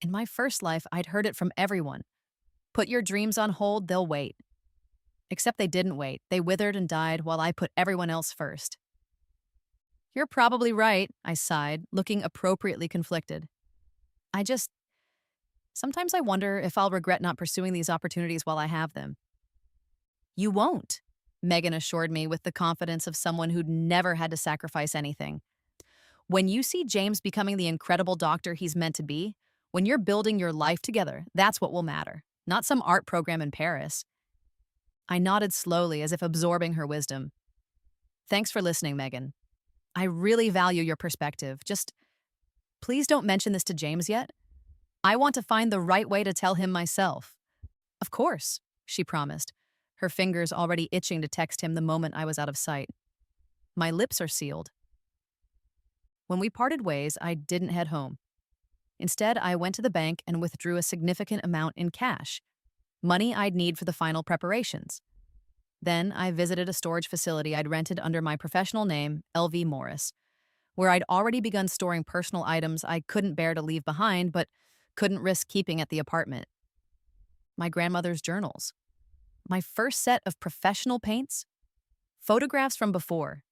In my first life, I'd heard it from everyone. Put your dreams on hold, they'll wait. Except they didn't wait. They withered and died while I put everyone else first. You're probably right, I sighed, looking appropriately conflicted. Sometimes I wonder if I'll regret not pursuing these opportunities while I have them. You won't, Megan assured me with the confidence of someone who'd never had to sacrifice anything. When you see James becoming the incredible doctor he's meant to be, when you're building your life together, that's what will matter, not some art program in Paris. I nodded slowly as if absorbing her wisdom. Thanks for listening, Megan. I really value your perspective. Just please don't mention this to James yet. I want to find the right way to tell him myself. Of course, she promised, her fingers already itching to text him the moment I was out of sight. My lips are sealed. When we parted ways, I didn't head home. Instead, I went to the bank and withdrew a significant amount in cash, money I'd need for the final preparations. Then I visited a storage facility I'd rented under my professional name, L.V. Morris, where I'd already begun storing personal items I couldn't bear to leave behind but couldn't risk keeping at the apartment. My grandmother's journals. My first set of professional paints. Photographs from before.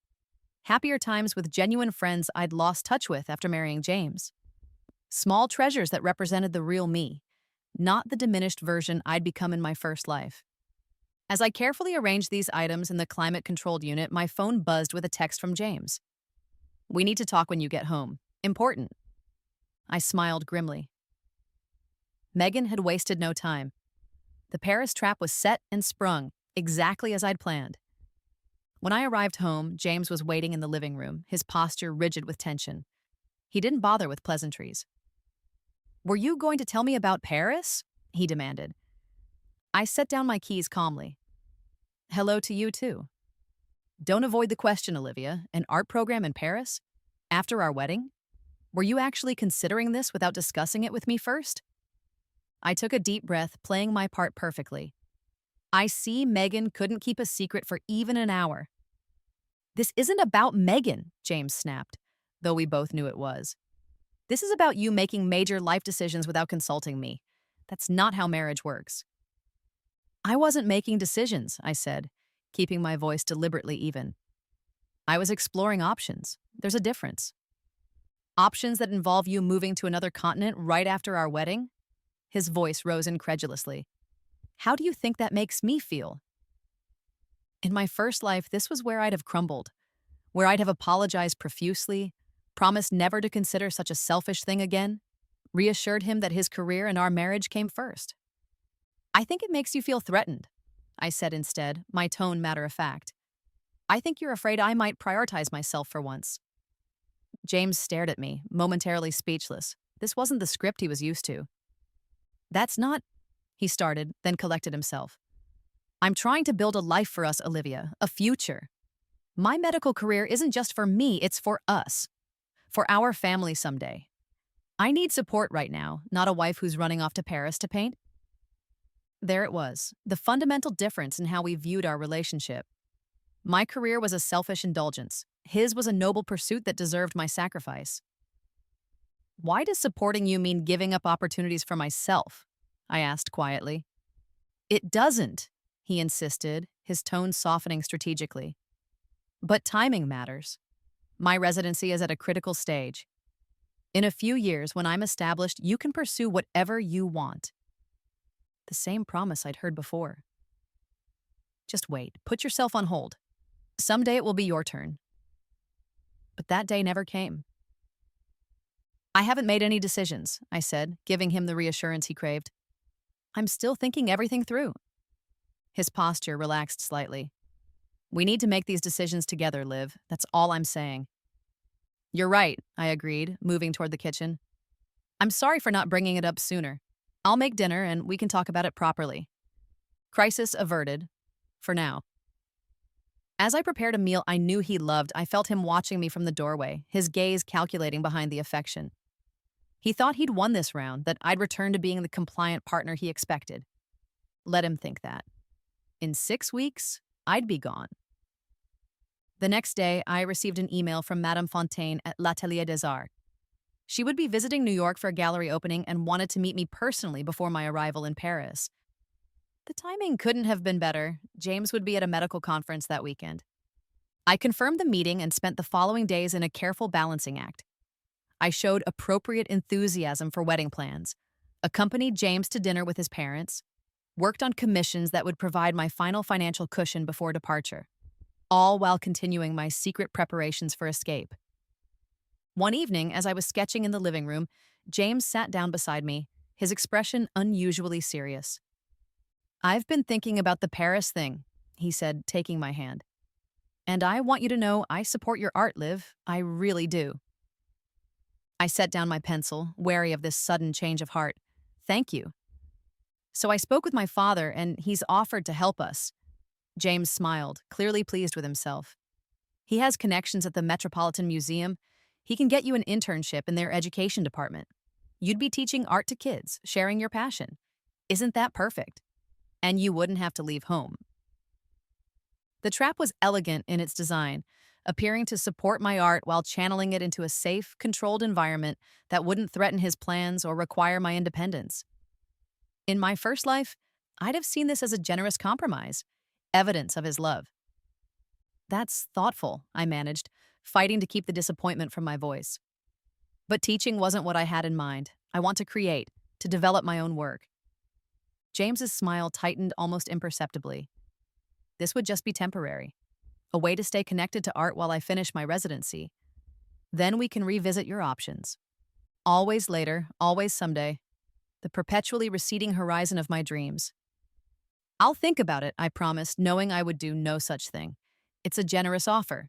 Happier times with genuine friends I'd lost touch with after marrying James. Small treasures that represented the real me, not the diminished version I'd become in my first life. As I carefully arranged these items in the climate-controlled unit, my phone buzzed with a text from James. We need to talk when you get home. Important. I smiled grimly. Megan had wasted no time. The Paris trap was set and sprung, exactly as I'd planned. When I arrived home, James was waiting in the living room, his posture rigid with tension. He didn't bother with pleasantries. Were you going to tell me about Paris? He demanded. I set down my keys calmly. Hello to you, too. Don't avoid the question, Olivia. An art program in Paris? After our wedding? Were you actually considering this without discussing it with me first? I took a deep breath, playing my part perfectly. I see Megan couldn't keep a secret for even an hour. This isn't about Megan, James snapped, though we both knew it was. This is about you making major life decisions without consulting me. That's not how marriage works. I wasn't making decisions, I said, keeping my voice deliberately even. I was exploring options. There's a difference. Options that involve you moving to another continent right after our wedding? His voice rose incredulously. How do you think that makes me feel? In my first life, this was where I'd have crumbled, where I'd have apologized profusely, promised never to consider such a selfish thing again, reassured him that his career and our marriage came first. I think it makes you feel threatened, I said instead, my tone matter-of-fact. I think you're afraid I might prioritize myself for once. James stared at me, momentarily speechless. This wasn't the script he was used to. That's not, he started, then collected himself. I'm trying to build a life for us, Olivia, a future. My medical career isn't just for me, it's for us, for our family someday. I need support right now, not a wife who's running off to Paris to paint. There it was, the fundamental difference in how we viewed our relationship. My career was a selfish indulgence. His was a noble pursuit that deserved my sacrifice. Why does supporting you mean giving up opportunities for myself? I asked quietly. It doesn't, he insisted, his tone softening strategically. But timing matters. My residency is at a critical stage. In a few years, when I'm established, you can pursue whatever you want. The same promise I'd heard before. Just wait, put yourself on hold. Someday it will be your turn. But that day never came. I haven't made any decisions, I said, giving him the reassurance he craved. I'm still thinking everything through. His posture relaxed slightly. We need to make these decisions together, Liv. That's all I'm saying. You're right, I agreed, moving toward the kitchen. I'm sorry for not bringing it up sooner. I'll make dinner and we can talk about it properly. Crisis averted. For now. As I prepared a meal I knew he loved, I felt him watching me from the doorway, his gaze calculating behind the affection. He thought he'd won this round, that I'd return to being the compliant partner he expected. Let him think that. In 6 weeks, I'd be gone. The next day, I received an email from Madame Fontaine at L'Atelier des Arts. She would be visiting New York for a gallery opening and wanted to meet me personally before my arrival in Paris. The timing couldn't have been better. James would be at a medical conference that weekend. I confirmed the meeting and spent the following days in a careful balancing act. I showed appropriate enthusiasm for wedding plans, accompanied James to dinner with his parents, worked on commissions that would provide my final financial cushion before departure, all while continuing my secret preparations for escape. One evening, as I was sketching in the living room, James sat down beside me, his expression unusually serious. I've been thinking about the Paris thing, he said, taking my hand. And I want you to know I support your art, Liv. I really do. I set down my pencil, wary of this sudden change of heart. Thank you. So I spoke with my father, and he's offered to help us. James smiled, clearly pleased with himself. He has connections at the Metropolitan Museum. He can get you an internship in their education department. You'd be teaching art to kids, sharing your passion. Isn't that perfect? And you wouldn't have to leave home. The trap was elegant in its design, appearing to support my art while channeling it into a safe, controlled environment that wouldn't threaten his plans or require my independence. In my first life, I'd have seen this as a generous compromise, evidence of his love. That's thoughtful, I managed, fighting to keep the disappointment from my voice. But teaching wasn't what I had in mind. I want to create, to develop my own work. James's smile tightened almost imperceptibly. This would just be temporary, a way to stay connected to art while I finish my residency. Then we can revisit your options. Always later, always someday. The perpetually receding horizon of my dreams. I'll think about it, I promised, knowing I would do no such thing. It's a generous offer.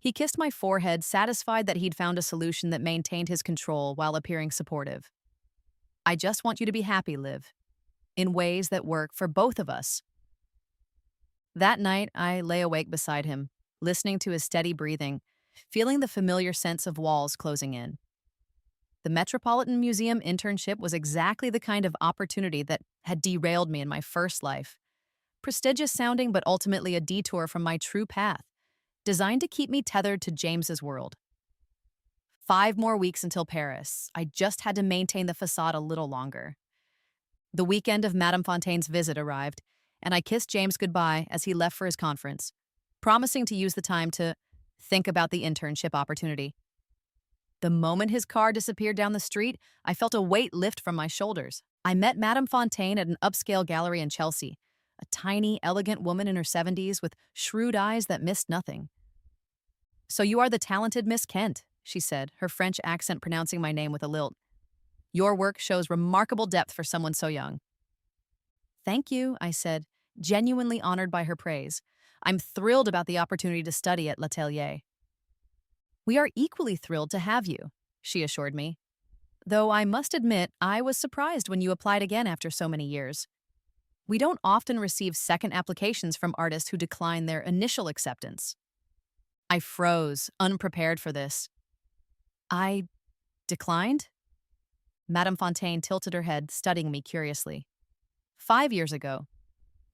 He kissed my forehead, satisfied that he'd found a solution that maintained his control while appearing supportive. I just want you to be happy, Liv, in ways that work for both of us. That night, I lay awake beside him, listening to his steady breathing, feeling the familiar sense of walls closing in. The Metropolitan Museum internship was exactly the kind of opportunity that had derailed me in my first life. Prestigious sounding, but ultimately a detour from my true path, designed to keep me tethered to James's world. 5 more weeks until Paris. I just had to maintain the facade a little longer. The weekend of Madame Fontaine's visit arrived, and I kissed James goodbye as he left for his conference, promising to use the time to think about the internship opportunity. The moment his car disappeared down the street, I felt a weight lift from my shoulders. I met Madame Fontaine at an upscale gallery in Chelsea, a tiny, elegant woman in her 70s with shrewd eyes that missed nothing. So you are the talented Miss Kent, she said, her French accent pronouncing my name with a lilt. Your work shows remarkable depth for someone so young. Thank you, I said, genuinely honored by her praise. I'm thrilled about the opportunity to study at L'Atelier. We are equally thrilled to have you, she assured me. Though I must admit, I was surprised when you applied again after so many years. We don't often receive second applications from artists who decline their initial acceptance. I froze, unprepared for this. I declined? Madame Fontaine tilted her head, studying me curiously. 5 years ago,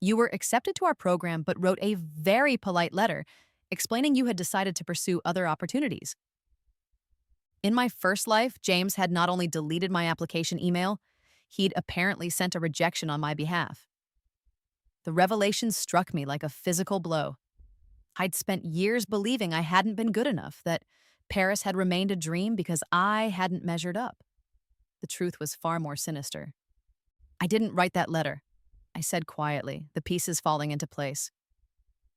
you were accepted to our program but wrote a very polite letter explaining you had decided to pursue other opportunities. In my first life, James had not only deleted my application email, he'd apparently sent a rejection on my behalf. The revelation struck me like a physical blow. I'd spent years believing I hadn't been good enough, that Paris had remained a dream because I hadn't measured up. The truth was far more sinister. I didn't write that letter, I said quietly, the pieces falling into place.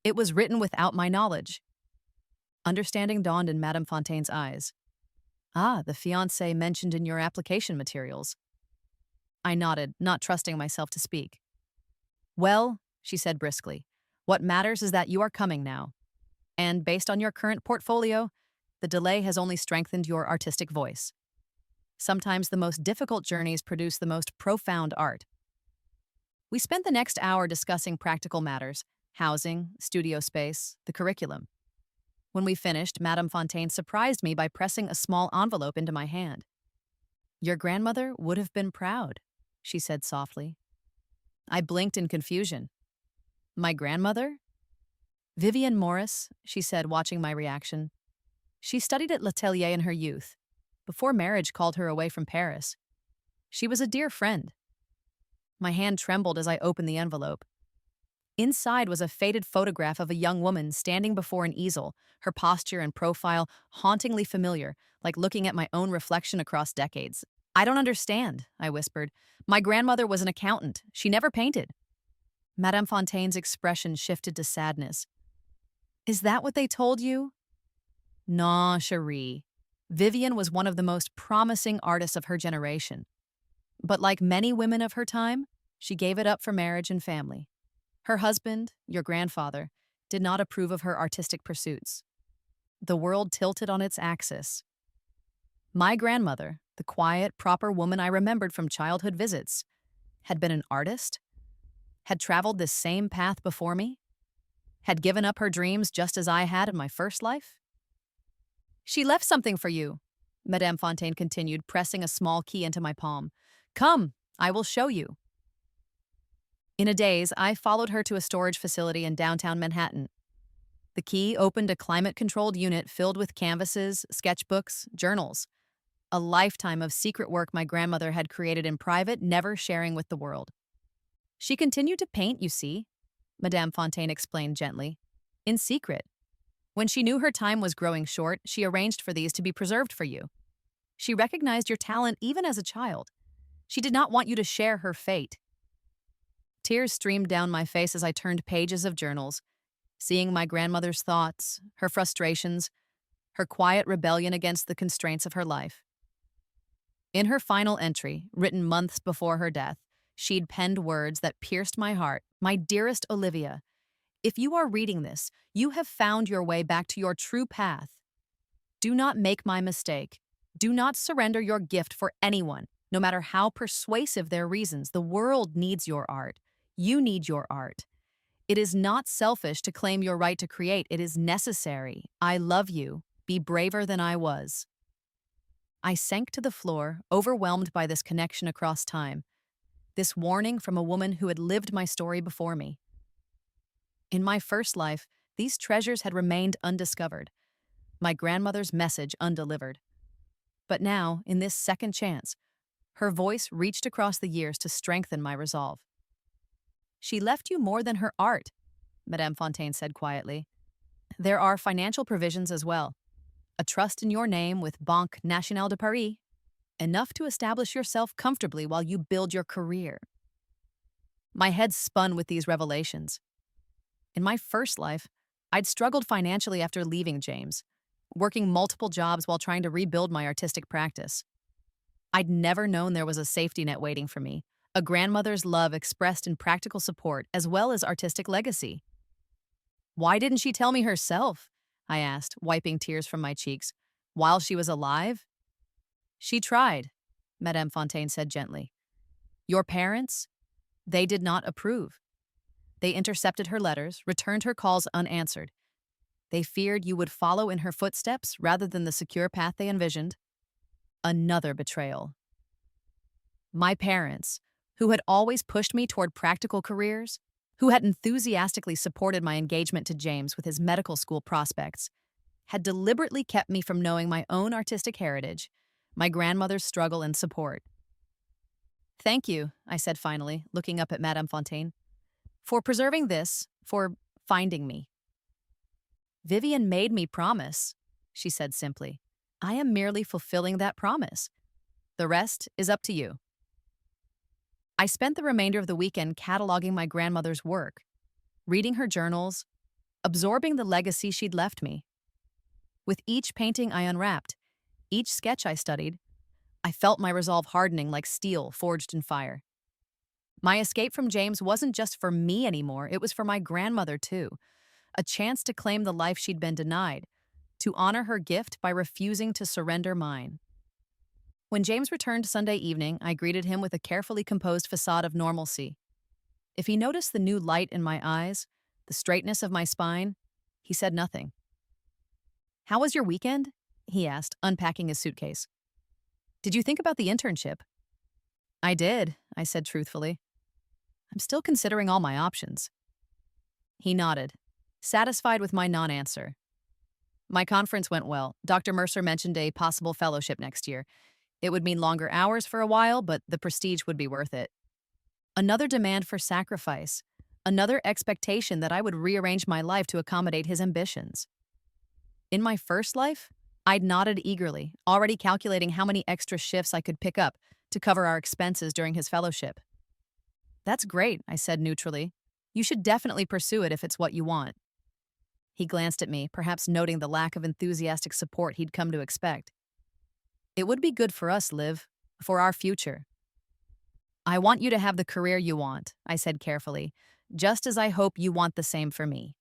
It was written without my knowledge. Understanding dawned in Madame Fontaine's eyes. Ah, the fiancé mentioned in your application materials. I nodded, not trusting myself to speak. Well, she said briskly, what matters is that you are coming now. And based on your current portfolio, the delay has only strengthened your artistic voice. Sometimes the most difficult journeys produce the most profound art. We spent the next hour discussing practical matters, housing, studio space, the curriculum. When we finished, Madame Fontaine surprised me by pressing a small envelope into my hand. Your grandmother would have been proud, she said softly. I blinked in confusion. My grandmother? Vivienne Morris, she said, watching my reaction. She studied at L'Atelier in her youth, before marriage called her away from Paris. She was a dear friend. My hand trembled as I opened the envelope. Inside was a faded photograph of a young woman standing before an easel, her posture and profile hauntingly familiar, like looking at my own reflection across decades. I don't understand, I whispered. My grandmother was an accountant. She never painted. Madame Fontaine's expression shifted to sadness. Is that what they told you? Non, chérie. Vivienne was one of the most promising artists of her generation. But like many women of her time, she gave it up for marriage and family. Her husband, your grandfather, did not approve of her artistic pursuits. The world tilted on its axis. My grandmother, the quiet, proper woman I remembered from childhood visits, had been an artist, had traveled this same path before me, had given up her dreams just as I had in my first life. She left something for you, Madame Fontaine continued, pressing a small key into my palm. Come, I will show you. In a daze, I followed her to a storage facility in downtown Manhattan. The key opened a climate-controlled unit filled with canvases, sketchbooks, journals. A lifetime of secret work my grandmother had created in private, never sharing with the world. She continued to paint, you see, Madame Fontaine explained gently. In secret. When she knew her time was growing short, she arranged for these to be preserved for you. She recognized your talent even as a child. She did not want you to share her fate. Tears streamed down my face as I turned pages of journals, seeing my grandmother's thoughts, her frustrations, her quiet rebellion against the constraints of her life. In her final entry, written months before her death, she'd penned words that pierced my heart. My dearest Olivia, if you are reading this, you have found your way back to your true path. Do not make my mistake. Do not surrender your gift for anyone, no matter how persuasive their reasons. The world needs your art. You need your art. It is not selfish to claim your right to create. It is necessary. I love you. Be braver than I was. I sank to the floor, overwhelmed by this connection across time, this warning from a woman who had lived my story before me. In my first life, these treasures had remained undiscovered, my grandmother's message undelivered. But now, in this second chance, her voice reached across the years to strengthen my resolve. She left you more than her art, Madame Fontaine said quietly. There are financial provisions as well. A trust in your name with Banque Nationale de Paris, enough to establish yourself comfortably while you build your career. My head spun with these revelations. In my first life, I'd struggled financially after leaving James, working multiple jobs while trying to rebuild my artistic practice. I'd never known there was a safety net waiting for me, a grandmother's love expressed in practical support as well as artistic legacy. Why didn't she tell me herself? I asked, wiping tears from my cheeks. While she was alive? She tried, Madame Fontaine said gently. Your parents? They did not approve. They intercepted her letters, returned her calls unanswered. They feared you would follow in her footsteps rather than the secure path they envisioned. Another betrayal. My parents, who had always pushed me toward practical careers, who had enthusiastically supported my engagement to James with his medical school prospects, had deliberately kept me from knowing my own artistic heritage, my grandmother's struggle and support. "Thank you," I said finally, looking up at Madame Fontaine, "for preserving this, for finding me." "Vivian made me promise," she said simply. "I am merely fulfilling that promise. The rest is up to you." I spent the remainder of the weekend cataloging my grandmother's work, reading her journals, absorbing the legacy she'd left me. With each painting I unwrapped, each sketch I studied, I felt my resolve hardening like steel forged in fire. My escape from James wasn't just for me anymore, it was for my grandmother too. A chance to claim the life she'd been denied, to honor her gift by refusing to surrender mine. When James returned Sunday evening, I greeted him with a carefully composed facade of normalcy. If he noticed the new light in my eyes, the straightness of my spine, he said nothing. "How was your weekend?" he asked, unpacking his suitcase. "Did you think about the internship?" "I did," I said truthfully. "I'm still considering all my options." He nodded, satisfied with my non-answer. "My conference went well. Dr. Mercer mentioned a possible fellowship next year. It would mean longer hours for a while, but the prestige would be worth it." Another demand for sacrifice, another expectation that I would rearrange my life to accommodate his ambitions. In my first life, I'd nodded eagerly, already calculating how many extra shifts I could pick up to cover our expenses during his fellowship. "That's great," I said neutrally. "You should definitely pursue it if it's what you want." He glanced at me, perhaps noting the lack of enthusiastic support he'd come to expect. "It would be good for us, Liv, for our future." "I want you to have the career you want," I said carefully, "just as I hope you want the same for me."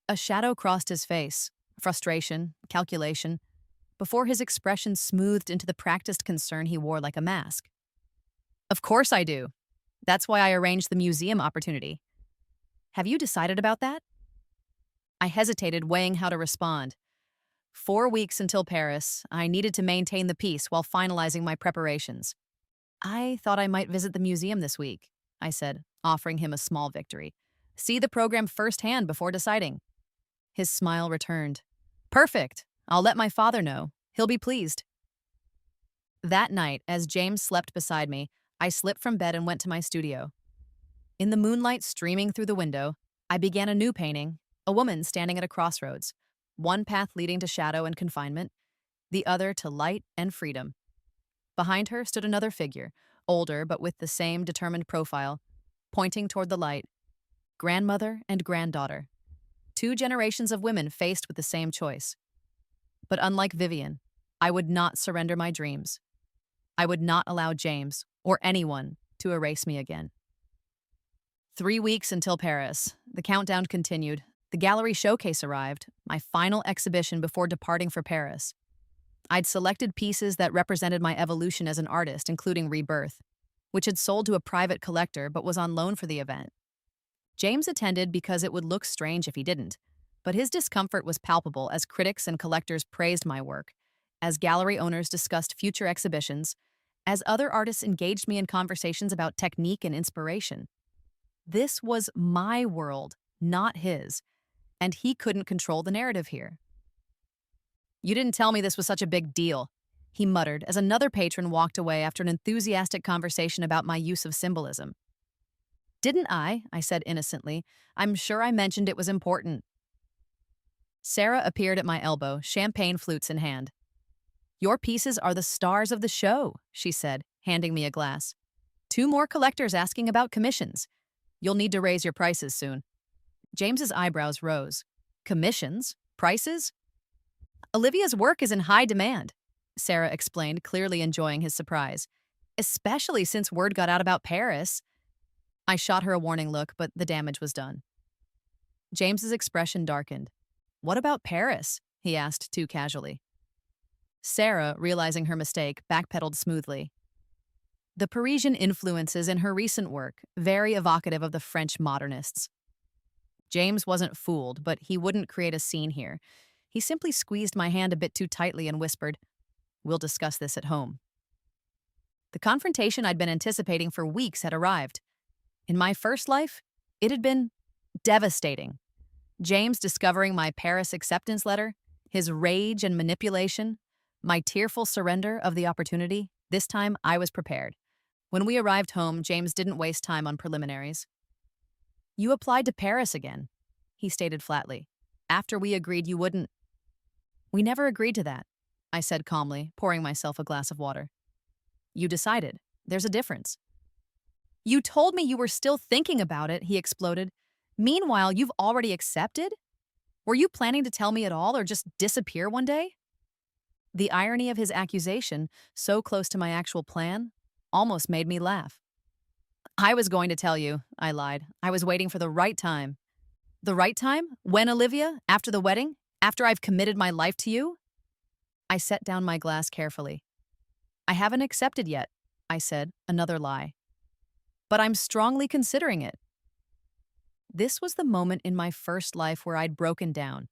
A shadow crossed his face, frustration, calculation, before his expression smoothed into the practiced concern he wore like a mask. "Of course I do. That's why I arranged the museum opportunity. Have you decided about that?" I hesitated, weighing how to respond. 4 weeks until Paris, I needed to maintain the peace while finalizing my preparations. "I thought I might visit the museum this week," I said, offering him a small victory. "See the program firsthand before deciding." His smile returned. "Perfect. I'll let my father know. He'll be pleased." That night, as James slept beside me, I slipped from bed and went to my studio. In the moonlight streaming through the window, I began a new painting, a woman standing at a crossroads, one path leading to shadow and confinement, the other to light and freedom. Behind her stood another figure, older but with the same determined profile, pointing toward the light. Grandmother and granddaughter. 2 generations of women faced with the same choice. But unlike Vivian, I would not surrender my dreams. I would not allow James, or anyone, to erase me again. 3 weeks until Paris. The countdown continued. The gallery showcase arrived, my final exhibition before departing for Paris. I'd selected pieces that represented my evolution as an artist, including Rebirth, which had sold to a private collector but was on loan for the event. James attended because it would look strange if he didn't, but his discomfort was palpable as critics and collectors praised my work, as gallery owners discussed future exhibitions, as other artists engaged me in conversations about technique and inspiration. This was my world, not his, and he couldn't control the narrative here. "You didn't tell me this was such a big deal," he muttered as another patron walked away after an enthusiastic conversation about my use of symbolism. "Didn't I?" I said innocently. "I'm sure I mentioned it was important." Sarah appeared at my elbow, champagne flutes in hand. "Your pieces are the stars of the show," she said, handing me a glass. 2 more collectors asking about commissions. You'll need to raise your prices soon." James's eyebrows rose. "Commissions? Prices?" "Olivia's work is in high demand," Sarah explained, clearly enjoying his surprise. "Especially since word got out about Paris." I shot her a warning look, but the damage was done. James's expression darkened. "What about Paris?" he asked too casually. Sarah, realizing her mistake, backpedaled smoothly. The Parisian influences in her recent work, very evocative of the French modernists. James wasn't fooled, but he wouldn't create a scene here. He simply squeezed my hand a bit too tightly and whispered, "We'll discuss this at home." The confrontation I'd been anticipating for weeks had arrived. In my first life, it had been devastating. James discovering my Paris acceptance letter, his rage and manipulation, my tearful surrender of the opportunity. This time, I was prepared. When we arrived home, James didn't waste time on preliminaries. "You applied to Paris again," he stated flatly, "after we agreed you wouldn't." "We never agreed to that," I said calmly, pouring myself a glass of water. "You decided. There's a difference." "You told me you were still thinking about it," he exploded. "Meanwhile, you've already accepted? Were you planning to tell me at all or just disappear one day?" The irony of his accusation, so close to my actual plan, almost made me laugh. "I was going to tell you," I lied. "I was waiting for the right time." "The right time? When, Olivia? After the wedding? After I've committed my life to you?" I set down my glass carefully. "I haven't accepted yet," I said, another lie. "But I'm strongly considering it." This was the moment in my first life where I'd broken down,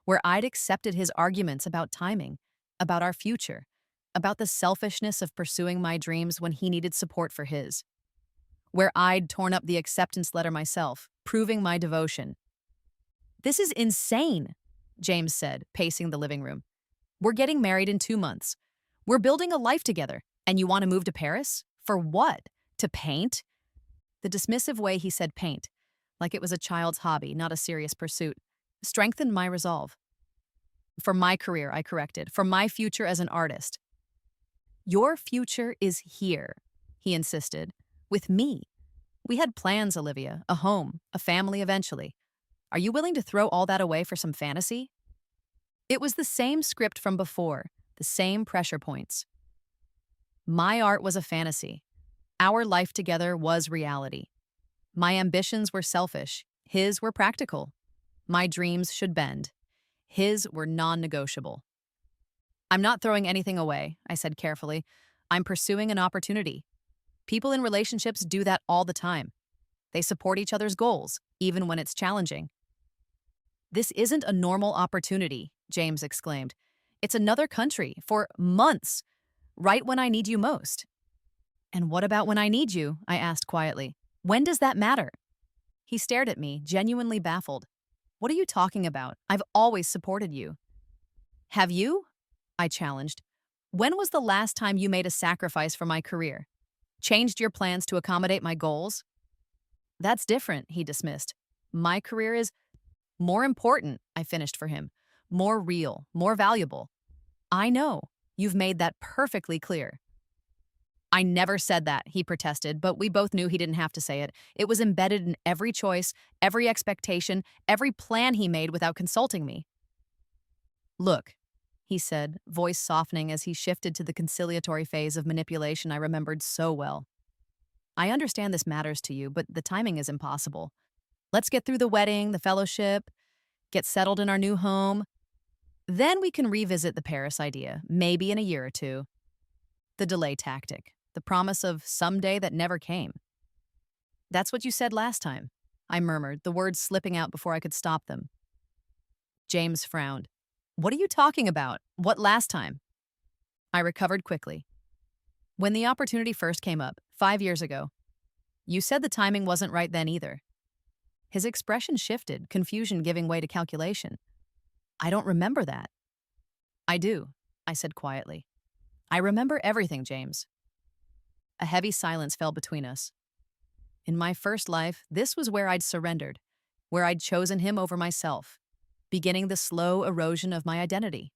where I'd accepted his arguments about timing, about our future, about the selfishness of pursuing my dreams when he needed support for his, where I'd torn up the acceptance letter myself, proving my devotion. "This is insane," James said, pacing the living room. "We're getting married in 2 months. We're building a life together, and you want to move to Paris? For what? To paint?" The dismissive way he said paint, like it was a child's hobby, not a serious pursuit, strengthened my resolve. "For my career," I corrected, "for my future as an artist." "Your future is here," he insisted, "with me. We had plans, Olivia, a home, a family eventually. Are you willing to throw all that away for some fantasy?" It was the same script from before, the same pressure points. My art was a fantasy. Our life together was reality. My ambitions were selfish. His were practical. My dreams should bend. His were non-negotiable. "I'm not throwing anything away," I said carefully. "I'm pursuing an opportunity. People in relationships do that all the time. They support each other's goals, even when it's challenging." "This isn't a normal opportunity," James exclaimed. "It's another country, for months, right when I need you most." "And what about when I need you?" I asked quietly. "When does that matter?" He stared at me, genuinely baffled. "What are you talking about? I've always supported you." "Have you?" I challenged. "When was the last time you made a sacrifice for my career? Changed your plans to accommodate my goals?" "That's different," he dismissed. "My career is more important," I finished for him. "More real, more valuable." "I know. You've made that perfectly clear." "I never said that," he protested, but we both knew he didn't have to say it. It was embedded in every choice, every expectation, every plan he made without consulting me. "Look," he said, voice softening as he shifted to the conciliatory phase of manipulation I remembered so well. "I understand this matters to you, but the timing is impossible. Let's get through the wedding, the fellowship, get settled in our new home. Then we can revisit the Paris idea, maybe in a year or two." The delay tactic, the promise of someday that never came. "That's what you said last time," I murmured, the words slipping out before I could stop them. James frowned. "What are you talking about? What last time?" I recovered quickly. "When the opportunity first came up, 5 years ago. You said the timing wasn't right then either." His expression shifted, confusion giving way to calculation. "I don't remember that." "I do," I said quietly. "I remember everything, James." A heavy silence fell between us. In my first life, this was where I'd surrendered, where I'd chosen him over myself, beginning the slow erosion of my identity.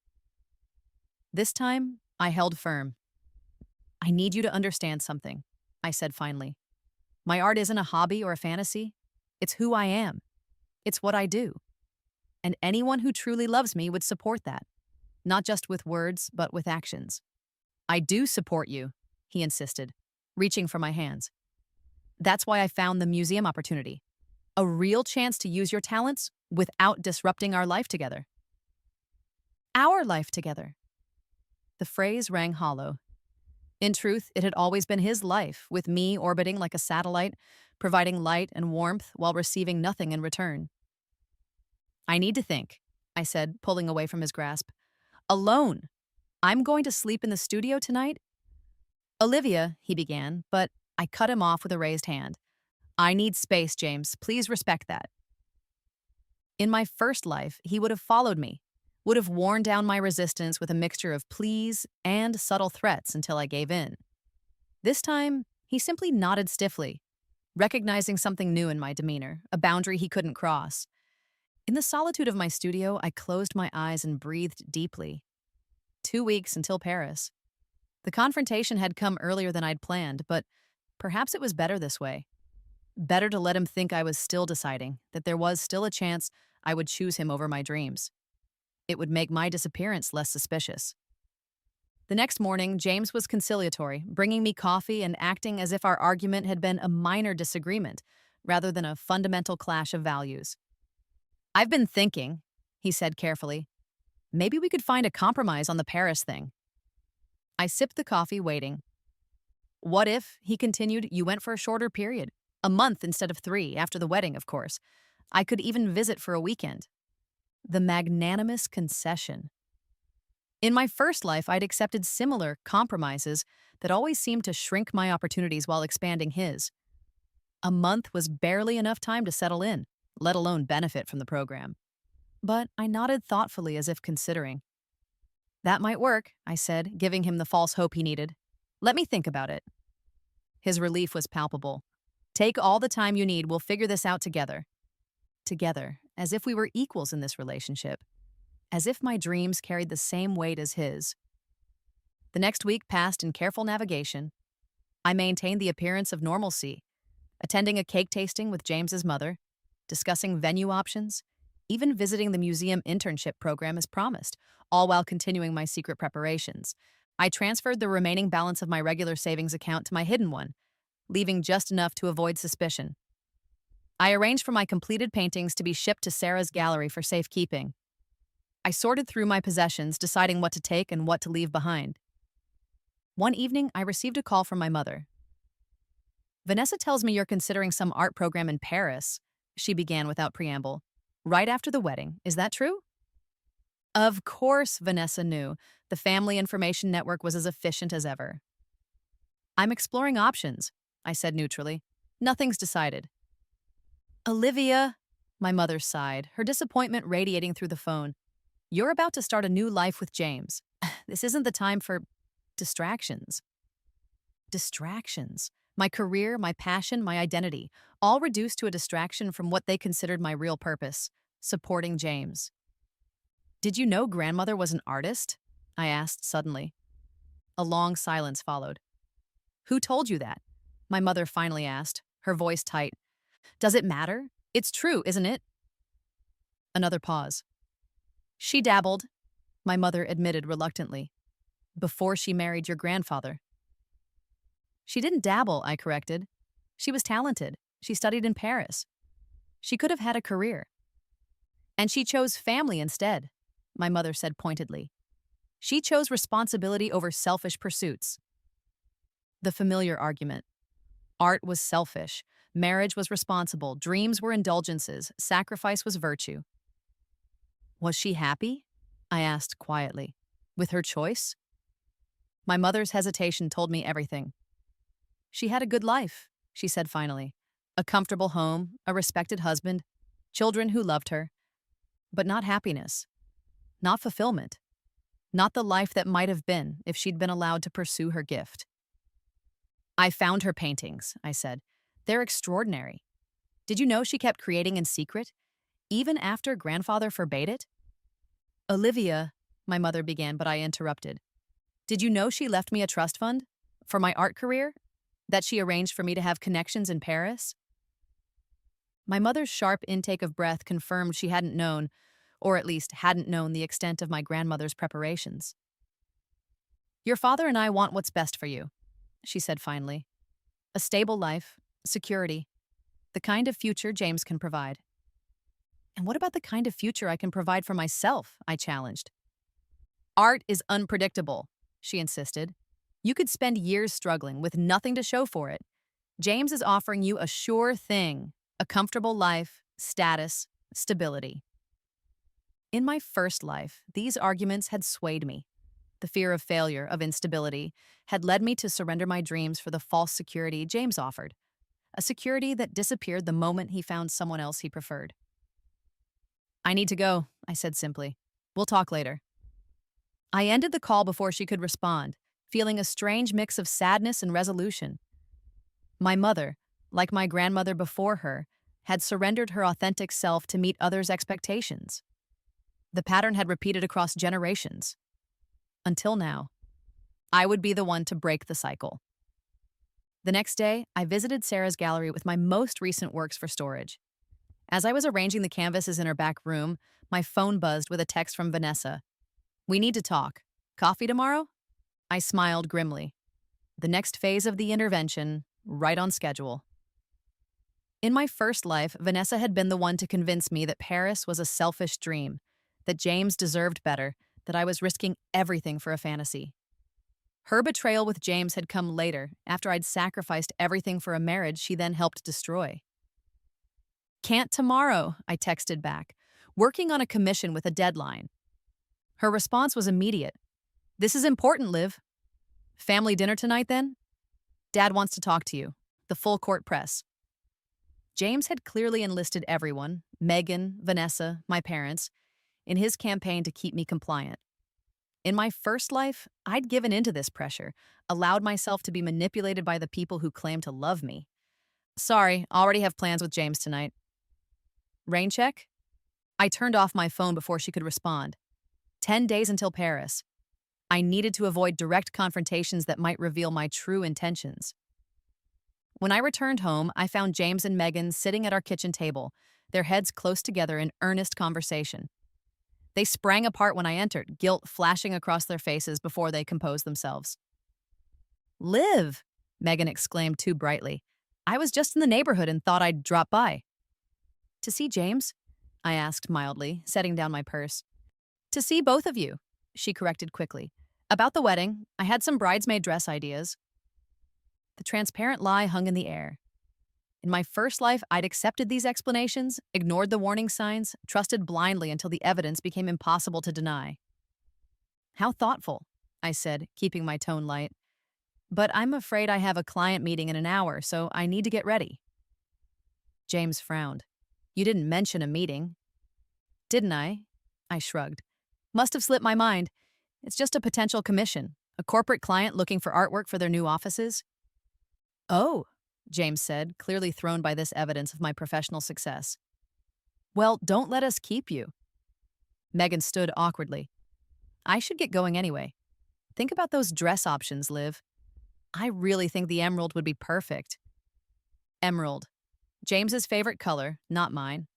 This time, I held firm. "I need you to understand something," I said finally. "My art isn't a hobby or a fantasy. It's who I am. It's what I do. And anyone who truly loves me would support that, not just with words, but with actions." "I do support you," he insisted, reaching for my hands. "That's why I found the museum opportunity. A real chance to use your talents without disrupting our life together." Our life together. The phrase rang hollow. In truth, it had always been his life, with me orbiting like a satellite, providing light and warmth while receiving nothing in return. I need to think, I said, pulling away from his grasp. Alone. I'm going to sleep in the studio tonight? Olivia, he began, but I cut him off with a raised hand. I need space, James. Please respect that. In my first life, he would have followed me, would have worn down my resistance with a mixture of pleas and subtle threats until I gave in. This time, he simply nodded stiffly, recognizing something new in my demeanor, a boundary he couldn't cross. In the solitude of my studio, I closed my eyes and breathed deeply. 2 weeks until Paris. The confrontation had come earlier than I'd planned, but perhaps it was better this way. Better to let him think I was still deciding, that there was still a chance I would choose him over my dreams. It would make my disappearance less suspicious. The next morning, James was conciliatory, bringing me coffee and acting as if our argument had been a minor disagreement, rather than a fundamental clash of values. I've been thinking, he said carefully, maybe we could find a compromise on the Paris thing. I sipped the coffee, waiting. What if, he continued, you went for a shorter period? A month instead of 3, after the wedding, of course. I could even visit for a weekend. The magnanimous concession. In my first life, I'd accepted similar compromises that always seemed to shrink my opportunities while expanding his. A month was barely enough time to settle in, let alone benefit from the program. But I nodded thoughtfully as if considering. That might work, I said, giving him the false hope he needed. Let me think about it. His relief was palpable. Take all the time you need, we'll figure this out together. Together, as if we were equals in this relationship. As if my dreams carried the same weight as his. The next week passed in careful navigation. I maintained the appearance of normalcy, attending a cake tasting with James's mother, discussing venue options, even visiting the museum internship program as promised, all while continuing my secret preparations. I transferred the remaining balance of my regular savings account to my hidden one, leaving just enough to avoid suspicion. I arranged for my completed paintings to be shipped to Sarah's gallery for safekeeping. I sorted through my possessions, deciding what to take and what to leave behind. One evening, I received a call from my mother. Vanessa tells me you're considering some art program in Paris, she began without preamble. Right after the wedding, is that true? Of course, Vanessa knew. The family information network was as efficient as ever. I'm exploring options, I said neutrally. Nothing's decided. Olivia, my mother sighed, her disappointment radiating through the phone. You're about to start a new life with James. This isn't the time for distractions. Distractions. My career, my passion, my identity, all reduced to a distraction from what they considered my real purpose, supporting James. Did you know grandmother was an artist? I asked suddenly. A long silence followed. Who told you that? My mother finally asked, her voice tight. Does it matter? It's true, isn't it? Another pause. She dabbled, my mother admitted reluctantly, before she married your grandfather. She didn't dabble, I corrected. She was talented. She studied in Paris. She could have had a career. And she chose family instead, my mother said pointedly. She chose responsibility over selfish pursuits. The familiar argument. Art was selfish. Marriage was responsible. Dreams were indulgences. Sacrifice was virtue. Was she happy? I asked quietly. With her choice? My mother's hesitation told me everything. She had a good life, she said finally. A comfortable home, a respected husband, children who loved her. But not happiness. Not fulfillment. Not the life that might have been if she'd been allowed to pursue her gift. I found her paintings, I said. They're extraordinary. Did you know she kept creating in secret, even after grandfather forbade it? Olivia, my mother began, but I interrupted. Did you know she left me a trust fund for my art career? That she arranged for me to have connections in Paris? My mother's sharp intake of breath confirmed she hadn't known, or at least hadn't known the extent of my grandmother's preparations. Your father and I want what's best for you, she said finally. A stable life, security, the kind of future James can provide. And what about the kind of future I can provide for myself? I challenged. Art is unpredictable, she insisted. You could spend years struggling with nothing to show for it. James is offering you a sure thing, a comfortable life, status, stability. In my first life, these arguments had swayed me. The fear of failure, of instability, had led me to surrender my dreams for the false security James offered, a security that disappeared the moment he found someone else he preferred. "I need to go," I said simply. "We'll talk later." I ended the call before she could respond, feeling a strange mix of sadness and resolution. My mother, like my grandmother before her, had surrendered her authentic self to meet others' expectations. The pattern had repeated across generations. Until now, I would be the one to break the cycle. The next day, I visited Sarah's gallery with my most recent works for storage. As I was arranging the canvases in her back room, my phone buzzed with a text from Vanessa. "We need to talk. Coffee tomorrow?" I smiled grimly. The next phase of the intervention, right on schedule. In my first life, Vanessa had been the one to convince me that Paris was a selfish dream, that James deserved better, that I was risking everything for a fantasy. Her betrayal with James had come later, after I'd sacrificed everything for a marriage she then helped destroy. "Can't tomorrow," I texted back, working on a commission with a deadline. Her response was immediate. "This is important, Liv." "Family dinner tonight, then?" "Dad wants to talk to you. The full court press." James had clearly enlisted everyone, Megan, Vanessa, my parents, in his campaign to keep me compliant. In my first life, I'd given into this pressure, allowed myself to be manipulated by the people who claimed to love me. "Sorry, already have plans with James tonight." "Rain check?" I turned off my phone before she could respond. 10 days until Paris. I needed to avoid direct confrontations that might reveal my true intentions. When I returned home, I found James and Megan sitting at our kitchen table, their heads close together in earnest conversation. They sprang apart when I entered, guilt flashing across their faces before they composed themselves. "Liv!" Megan exclaimed too brightly. "I was just in the neighborhood and thought I'd drop by." "To see James?" I asked mildly, setting down my purse. "To see both of you," she corrected quickly. "About the wedding, I had some bridesmaid dress ideas." The transparent lie hung in the air. In my first life, I'd accepted these explanations, ignored the warning signs, trusted blindly until the evidence became impossible to deny. "How thoughtful," I said, keeping my tone light. "But I'm afraid I have a client meeting in an hour, so I need to get ready." James frowned. "You didn't mention a meeting." "Didn't I?" I shrugged. "Must have slipped my mind. It's just a potential commission, a corporate client looking for artwork for their new offices." "Oh," James said, clearly thrown by this evidence of my professional success. "Well, don't let us keep you." Megan stood awkwardly. "I should get going anyway. Think about those dress options, Liv. I really think the emerald would be perfect." Emerald. James's favorite color, not mine.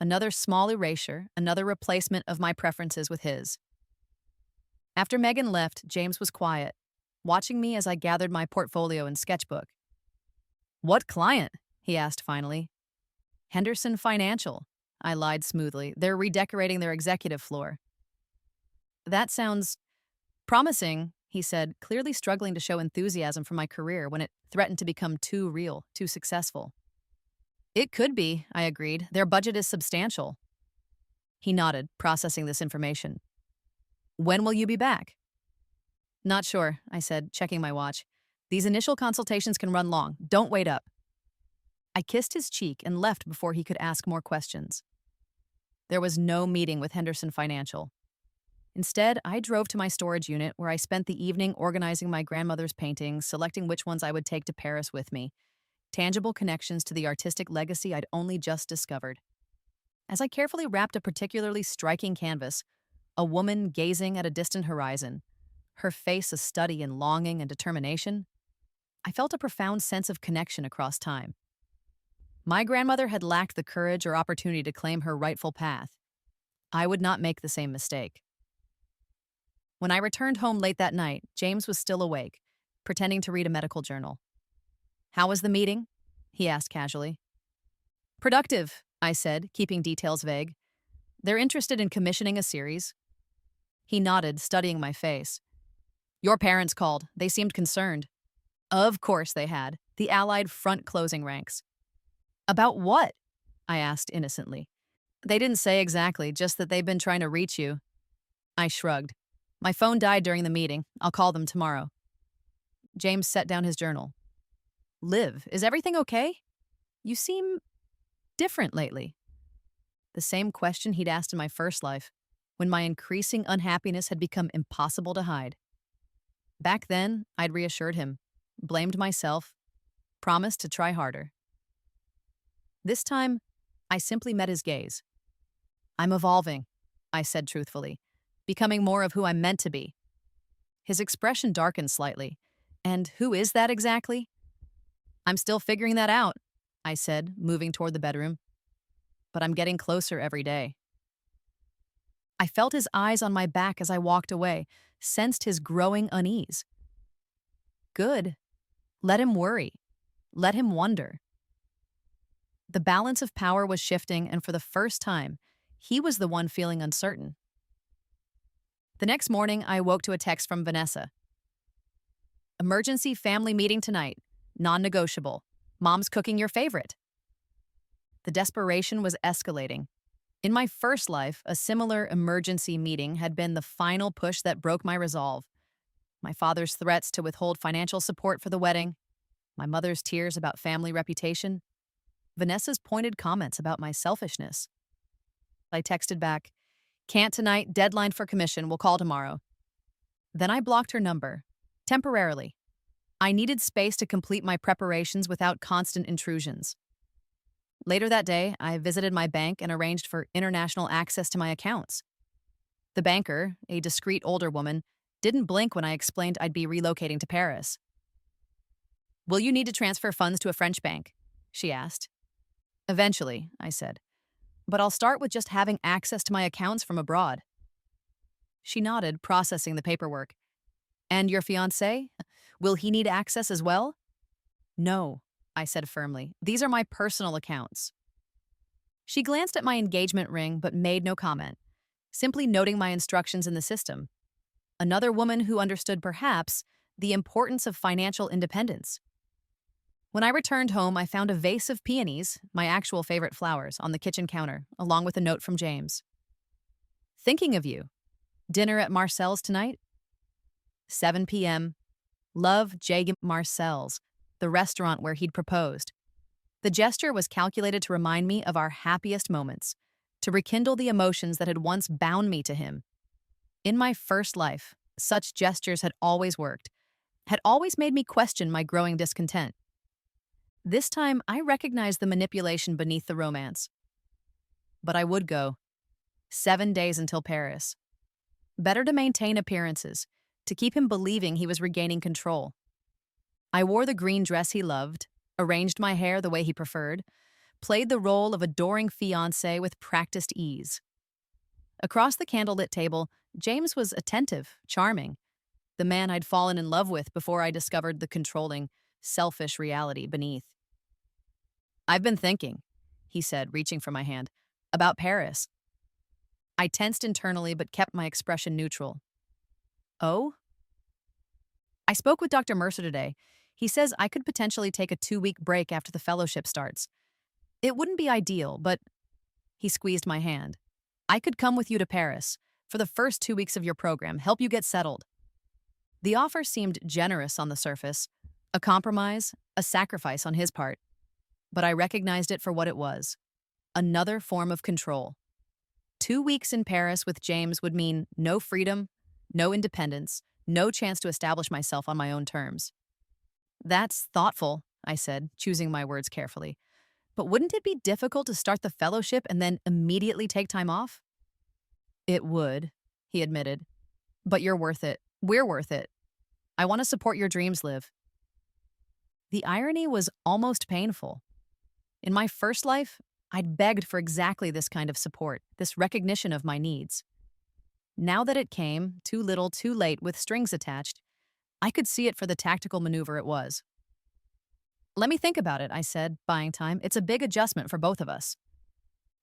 Another small erasure, another replacement of my preferences with his. After Megan left, James was quiet, watching me as I gathered my portfolio and sketchbook. "What client?" he asked finally. "Henderson Financial," I lied smoothly. "They're redecorating their executive floor." "That sounds promising," he said, clearly struggling to show enthusiasm for my career when it threatened to become too real, too successful. "It could be," I agreed. "Their budget is substantial." He nodded, processing this information. "When will you be back?" "Not sure," I said, checking my watch. "These initial consultations can run long. Don't wait up." I kissed his cheek and left before he could ask more questions. There was no meeting with Henderson Financial. Instead, I drove to my storage unit where I spent the evening organizing my grandmother's paintings, selecting which ones I would take to Paris with me. Tangible connections to the artistic legacy I'd only just discovered. As I carefully wrapped a particularly striking canvas, a woman gazing at a distant horizon, her face a study in longing and determination, I felt a profound sense of connection across time. My grandmother had lacked the courage or opportunity to claim her rightful path. I would not make the same mistake. When I returned home late that night, James was still awake, pretending to read a medical journal. "How was the meeting?" he asked casually. "Productive," I said, keeping details vague. "They're interested in commissioning a series." He nodded, studying my face. Your parents called. They seemed concerned. Of course they had. The Allied front closing ranks. About what? I asked innocently. They didn't say exactly, just that they've been trying to reach you. I shrugged. My phone died during the meeting. I'll call them tomorrow. James set down his journal. Liv, is everything okay? You seem different lately. The same question he'd asked in my first life, when my increasing unhappiness had become impossible to hide. Back then, I'd reassured him, blamed myself, promised to try harder. This time, I simply met his gaze. I'm evolving, I said truthfully, becoming more of who I'm meant to be. His expression darkened slightly. And who is that exactly? I'm still figuring that out, I said, moving toward the bedroom. But I'm getting closer every day. I felt his eyes on my back as I walked away, sensed his growing unease. Good. Let him worry. Let him wonder. The balance of power was shifting, and for the first time, he was the one feeling uncertain. The next morning, I awoke to a text from Vanessa. Emergency family meeting tonight. Non-negotiable. Mom's cooking your favorite. The desperation was escalating. In my first life, a similar emergency meeting had been the final push that broke my resolve. My father's threats to withhold financial support for the wedding, my mother's tears about family reputation, Vanessa's pointed comments about my selfishness. I texted back, can't tonight, deadline for commission, we'll call tomorrow. Then I blocked her number, temporarily. I needed space to complete my preparations without constant intrusions. Later that day, I visited my bank and arranged for international access to my accounts. The banker, a discreet older woman, didn't blink when I explained I'd be relocating to Paris. Will you need to transfer funds to a French bank? She asked. Eventually, I said. But I'll start with just having access to my accounts from abroad. She nodded, processing the paperwork. And your fiancé? Will he need access as well? No, I said firmly. These are my personal accounts. She glanced at my engagement ring but made no comment, simply noting my instructions in the system. Another woman who understood, perhaps, the importance of financial independence. When I returned home, I found a vase of peonies, my actual favorite flowers, on the kitchen counter, along with a note from James. Thinking of you. Dinner at Marcel's tonight? 7 p.m. Love, J. Marcel's, the restaurant where he'd proposed. The gesture was calculated to remind me of our happiest moments, to rekindle the emotions that had once bound me to him. In my first life, such gestures had always worked, had always made me question my growing discontent. This time, I recognized the manipulation beneath the romance. But I would go. 7 days until Paris. Better to maintain appearances, to keep him believing he was regaining control. I wore the green dress he loved, arranged my hair the way he preferred, played the role of adoring fiancé with practiced ease. Across the candlelit table, James was attentive, charming, the man I'd fallen in love with before I discovered the controlling, selfish reality beneath. I've been thinking, he said, reaching for my hand, about Paris. I tensed internally but kept my expression neutral. Oh? I spoke with Dr. Mercer today. He says I could potentially take a 2-week break after the fellowship starts. It wouldn't be ideal, but he squeezed my hand. I could come with you to Paris for the first 2 weeks of your program, help you get settled. The offer seemed generous on the surface, a compromise, a sacrifice on his part. But I recognized it for what it was, another form of control. 2 weeks in Paris with James would mean no freedom, no independence, no chance to establish myself on my own terms. That's thoughtful, I said, choosing my words carefully. But wouldn't it be difficult to start the fellowship and then immediately take time off? It would, he admitted. But you're worth it. We're worth it. I want to support your dreams, Liv. The irony was almost painful. In my first life, I'd begged for exactly this kind of support, this recognition of my needs. Now that it came, too little, too late, with strings attached, I could see it for the tactical maneuver it was. Let me think about it, I said, buying time. It's a big adjustment for both of us.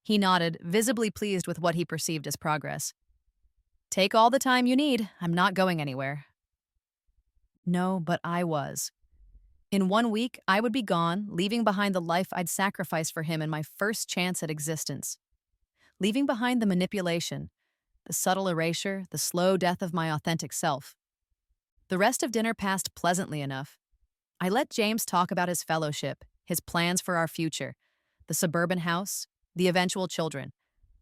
He nodded, visibly pleased with what he perceived as progress. Take all the time you need. I'm not going anywhere. No, but I was. In 1 week, I would be gone, leaving behind the life I'd sacrificed for him in my first chance at existence. Leaving behind the manipulation, the subtle erasure, the slow death of my authentic self. The rest of dinner passed pleasantly enough. I let James talk about his fellowship, his plans for our future, the suburban house, the eventual children,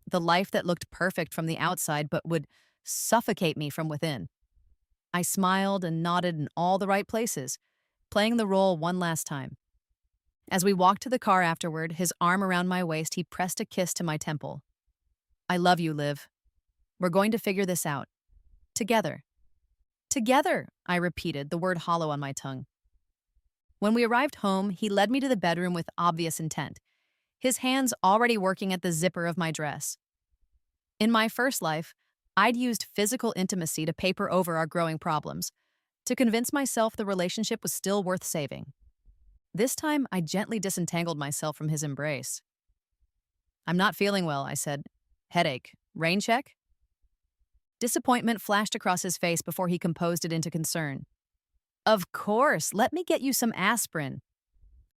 the life that looked perfect from the outside but would suffocate me from within. I smiled and nodded in all the right places, playing the role one last time. As we walked to the car afterward, his arm around my waist, he pressed a kiss to my temple. I love you, Liv. We're going to figure this out. Together. Together, I repeated, the word hollow on my tongue. When we arrived home, he led me to the bedroom with obvious intent, his hands already working at the zipper of my dress. In my first life, I'd used physical intimacy to paper over our growing problems, to convince myself the relationship was still worth saving. This time, I gently disentangled myself from his embrace. I'm not feeling well, I said. Headache. Rain check? Disappointment flashed across his face before he composed it into concern. Of course, let me get you some aspirin.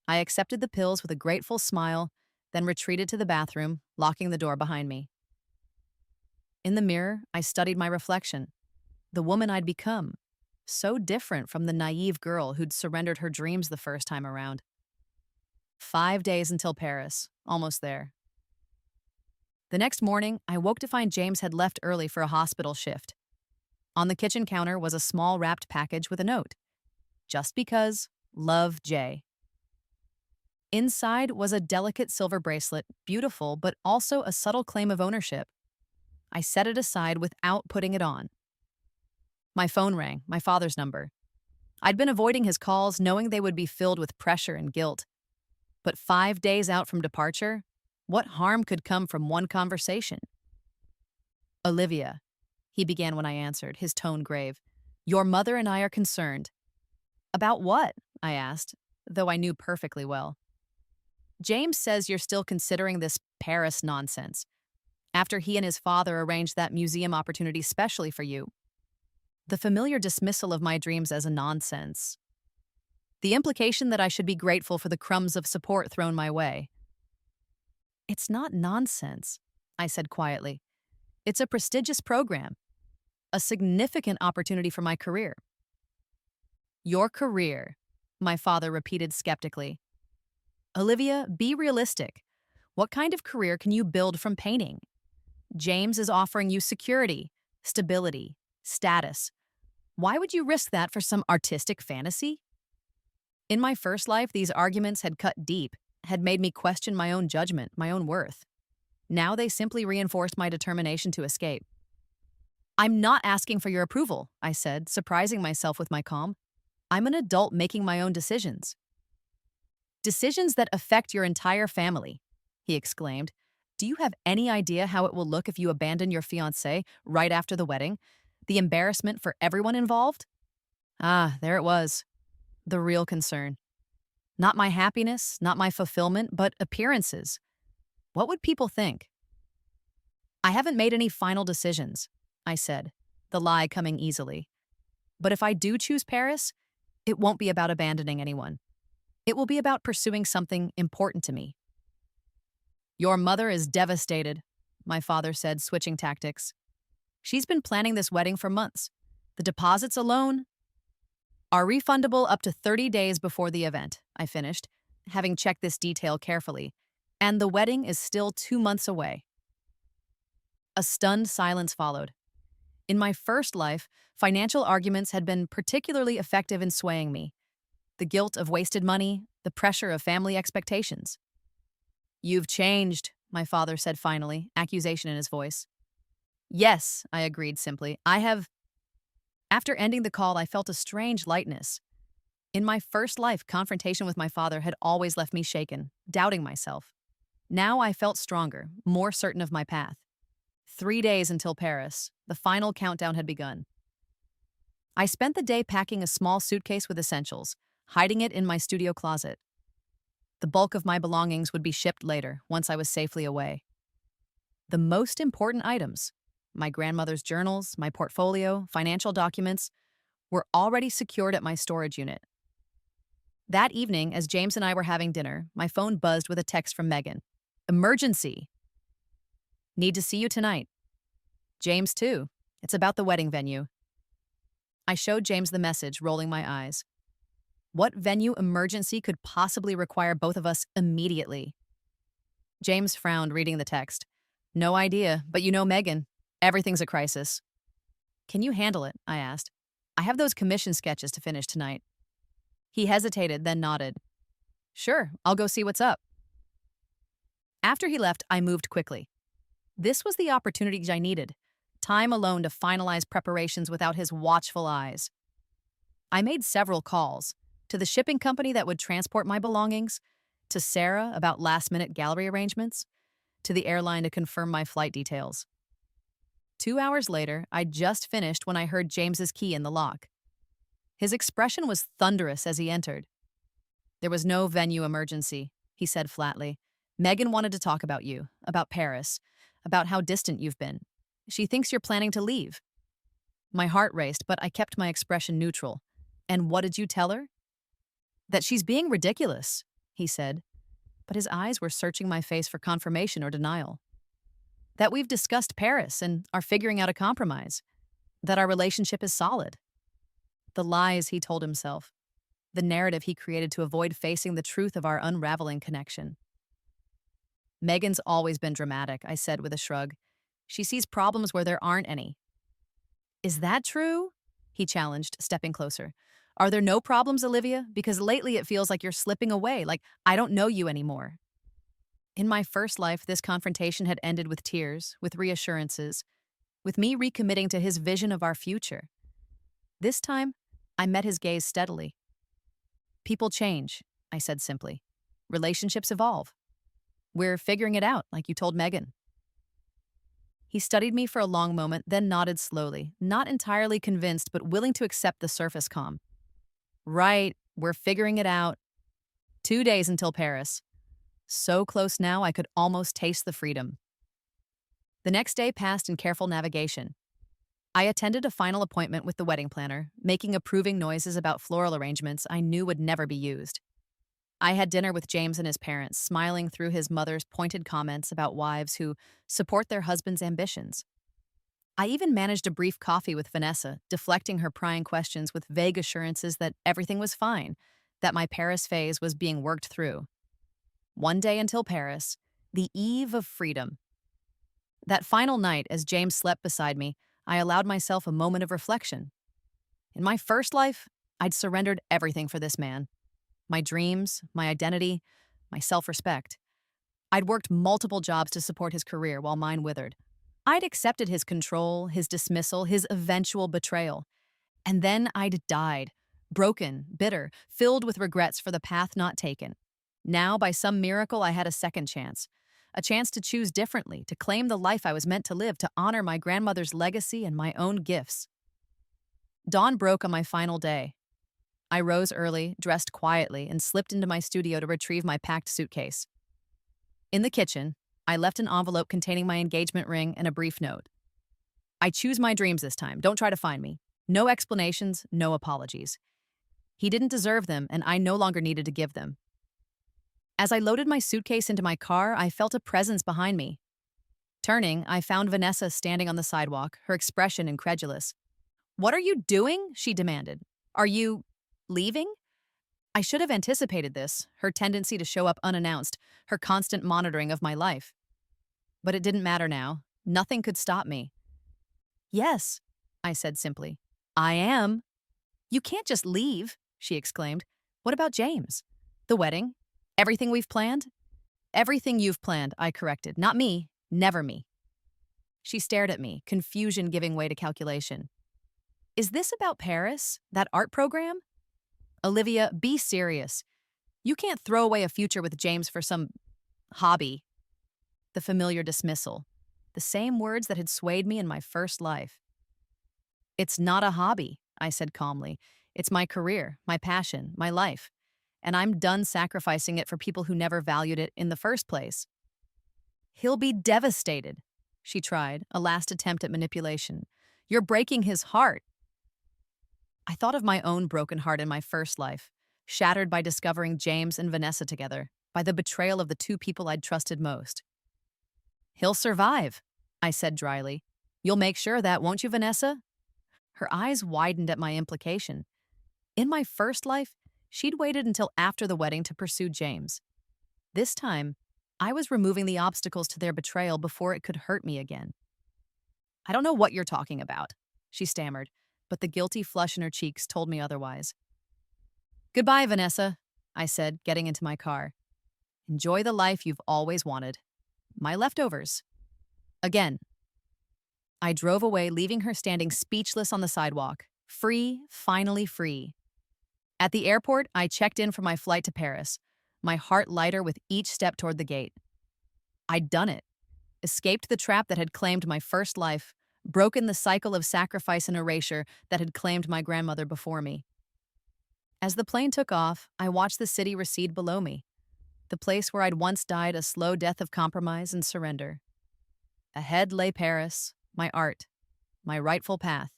I accepted the pills with a grateful smile, then retreated to the bathroom, locking the door behind me. In the mirror, I studied my reflection. The woman I'd become. So different from the naive girl who'd surrendered her dreams the first time around. 5 days until Paris. Almost there. The next morning, I woke to find James had left early for a hospital shift. On the kitchen counter was a small wrapped package with a note. Just because, love, Jay. Inside was a delicate silver bracelet, beautiful but also a subtle claim of ownership. I set it aside without putting it on. My phone rang, my father's number. I'd been avoiding his calls, knowing they would be filled with pressure and guilt. But 5 days out from departure, what harm could come from one conversation? Olivia, he began when I answered, his tone grave. Your mother and I are concerned. About what? I asked, though I knew perfectly well. James says you're still considering this Paris nonsense, after he and his father arranged that museum opportunity specially for you. The familiar dismissal of my dreams as a nonsense. The implication that I should be grateful for the crumbs of support thrown my way. It's not nonsense, I said quietly. It's a prestigious program, a significant opportunity for my career. Your career, my father repeated skeptically. Olivia, be realistic. What kind of career can you build from painting? James is offering you security, stability, status. Why would you risk that for some artistic fantasy? In my first life, these arguments had cut deep, had made me question my own judgment, my own worth. Now they simply reinforced my determination to escape. I'm not asking for your approval, I said, surprising myself with my calm. I'm an adult making my own decisions. Decisions that affect your entire family, he exclaimed. Do you have any idea how it will look if you abandon your fiancé right after the wedding? The embarrassment for everyone involved? Ah, there it was. The real concern. Not my happiness, not my fulfillment, but appearances. What would people think? I haven't made any final decisions, I said, the lie coming easily. But if I do choose Paris, it won't be about abandoning anyone. It will be about pursuing something important to me. Your mother is devastated, my father said, switching tactics. She's been planning this wedding for months. The deposits alone are refundable up to 30 days before the event, I finished, having checked this detail carefully. And the wedding is still 2 months away. A stunned silence followed. In my first life, financial arguments had been particularly effective in swaying me. The guilt of wasted money, the pressure of family expectations. You've changed, my father said finally, accusation in his voice. Yes, I agreed simply. I have. After ending the call, I felt a strange lightness. In my first life, confrontation with my father had always left me shaken, doubting myself. Now I felt stronger, more certain of my path. 3 days until Paris. The final countdown had begun. I spent the day packing a small suitcase with essentials, hiding it in my studio closet. The bulk of my belongings would be shipped later, once I was safely away. The most important items, my grandmother's journals, my portfolio, financial documents, were already secured at my storage unit. That evening, as James and I were having dinner, my phone buzzed with a text from Megan. Emergency! Need to see you tonight. James, too. It's about the wedding venue. I showed James the message, rolling my eyes. What venue emergency could possibly require both of us immediately? James frowned, reading the text. No idea, but you know Megan. Everything's a crisis. Can you handle it? I asked. I have those commission sketches to finish tonight. He hesitated, then nodded. Sure, I'll go see what's up. After he left, I moved quickly. This was the opportunity I needed. Time alone to finalize preparations without his watchful eyes. I made several calls to the shipping company that would transport my belongings, to Sarah about last-minute gallery arrangements, to the airline to confirm my flight details. 2 hours later, I'd just finished when I heard James's key in the lock. His expression was thunderous as he entered. There was no venue emergency, he said flatly. Megan wanted to talk about you, about Paris, about how distant you've been. She thinks you're planning to leave. My heart raced, but I kept my expression neutral. And what did you tell her? That she's being ridiculous, he said, but his eyes were searching my face for confirmation or denial. That we've discussed Paris and are figuring out a compromise. That our relationship is solid. The lies he told himself. The narrative he created to avoid facing the truth of our unraveling connection. Megan's always been dramatic, I said with a shrug. She sees problems where there aren't any. Is that true? He challenged, stepping closer. Are there no problems, Olivia? Because lately it feels like you're slipping away, like I don't know you anymore. In my first life, this confrontation had ended with tears, with reassurances, with me recommitting to his vision of our future. This time, I met his gaze steadily. People change, I said simply. Relationships evolve. We're figuring it out, like you told Megan. He studied me for a long moment, then nodded slowly, not entirely convinced, but willing to accept the surface calm. Right, we're figuring it out. 2 days until Paris. So close now I could almost taste the freedom. The next day passed in careful navigation. I attended a final appointment with the wedding planner, making approving noises about floral arrangements I knew would never be used. I had dinner with James and his parents, smiling through his mother's pointed comments about wives who support their husbands' ambitions. I even managed a brief coffee with Vanessa, deflecting her prying questions with vague assurances that everything was fine, that my Paris phase was being worked through. 1 day until Paris, the eve of freedom. That final night, as James slept beside me, I allowed myself a moment of reflection. In my first life, I'd surrendered everything for this man. My dreams, my identity, my self-respect. I'd worked multiple jobs to support his career while mine withered. I'd accepted his control, his dismissal, his eventual betrayal. And then I'd died, broken, bitter, filled with regrets for the path not taken. Now, by some miracle, I had a second chance. A chance to choose differently, to claim the life I was meant to live, to honor my grandmother's legacy and my own gifts. Dawn broke on my final day. I rose early, dressed quietly, and slipped into my studio to retrieve my packed suitcase. In the kitchen, I left an envelope containing my engagement ring and a brief note. I choose my dreams this time. Don't try to find me. No explanations, no apologies. He didn't deserve them, and I no longer needed to give them. As I loaded my suitcase into my car, I felt a presence behind me. Turning, I found Vanessa standing on the sidewalk, her expression incredulous. "What are you doing?" she demanded. "Are you leaving?" I should have anticipated this, her tendency to show up unannounced, her constant monitoring of my life. But it didn't matter now. Nothing could stop me. "Yes," I said simply. "I am." "You can't just leave," she exclaimed. "What about James? The wedding? Everything we've planned?" "Everything you've planned," I corrected. "Not me. Never me." She stared at me, confusion giving way to calculation. "Is this about Paris? That art program?" "Olivia, be serious. You can't throw away a future with James for some hobby." The familiar dismissal. The same words that had swayed me in my first life. "It's not a hobby," I said calmly. "It's my career, my passion, my life. And I'm done sacrificing it for people who never valued it in the first place." "He'll be devastated," she tried, a last attempt at manipulation. "You're breaking his heart." I thought of my own broken heart in my first life, shattered by discovering James and Vanessa together, by the betrayal of the two people I'd trusted most. "He'll survive," I said dryly. "You'll make sure of that, won't you, Vanessa?" Her eyes widened at my implication. In my first life, she'd waited until after the wedding to pursue James. This time, I was removing the obstacles to their betrayal before it could hurt me again. "I don't know what you're talking about," she stammered, but the guilty flush in her cheeks told me otherwise. "Goodbye, Vanessa," I said, getting into my car. "Enjoy the life you've always wanted. My leftovers." Again. I drove away, leaving her standing speechless on the sidewalk. Free, finally free. At the airport, I checked in for my flight to Paris, my heart lighter with each step toward the gate. I'd done it. Escaped the trap that had claimed my first life, broken the cycle of sacrifice and erasure that had claimed my grandmother before me. As the plane took off, I watched the city recede below me, the place where I'd once died a slow death of compromise and surrender. Ahead lay Paris, my art, my rightful path,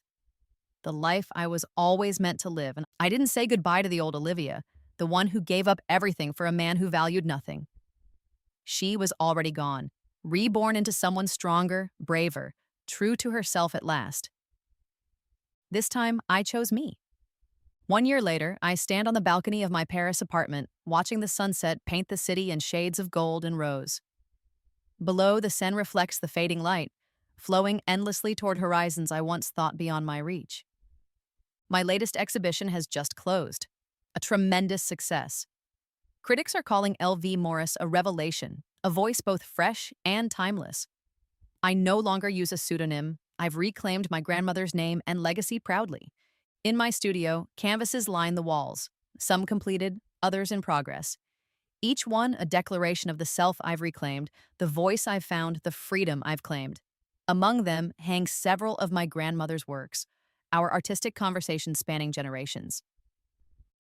the life I was always meant to live. And I didn't say goodbye to the old Olivia, the one who gave up everything for a man who valued nothing. She was already gone, reborn into someone stronger, braver, true to herself at last. This time, I chose me. 1 year later, I stand on the balcony of my Paris apartment, watching the sunset paint the city in shades of gold and rose. Below, the Seine reflects the fading light, flowing endlessly toward horizons I once thought beyond my reach. My latest exhibition has just closed, a tremendous success. Critics are calling L.V. Morris a revelation, a voice both fresh and timeless. I no longer use a pseudonym. I've reclaimed my grandmother's name and legacy proudly. In my studio, canvases line the walls, some completed, others in progress. Each one a declaration of the self I've reclaimed, the voice I've found, the freedom I've claimed. Among them hang several of my grandmother's works, our artistic conversations spanning generations.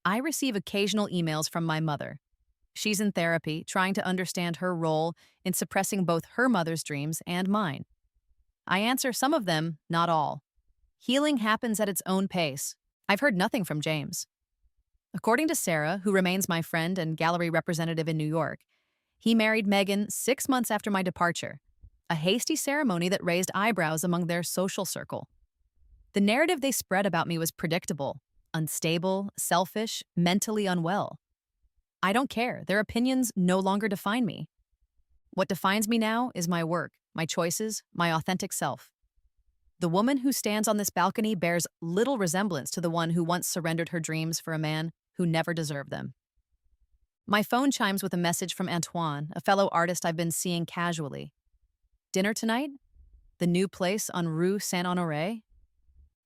I receive occasional emails from my mother. She's in therapy, trying to understand her role in suppressing both her mother's dreams and mine. I answer some of them, not all. Healing happens at its own pace. I've heard nothing from James. According to Sarah, who remains my friend and gallery representative in New York, he married Megan 6 months after my departure, a hasty ceremony that raised eyebrows among their social circle. The narrative they spread about me was predictable, unstable, selfish, mentally unwell. I don't care. Their opinions no longer define me. What defines me now is my work, my choices, my authentic self. The woman who stands on this balcony bears little resemblance to the one who once surrendered her dreams for a man who never deserved them. My phone chimes with a message from Antoine, a fellow artist I've been seeing casually. "Dinner tonight? The new place on Rue Saint-Honoré?"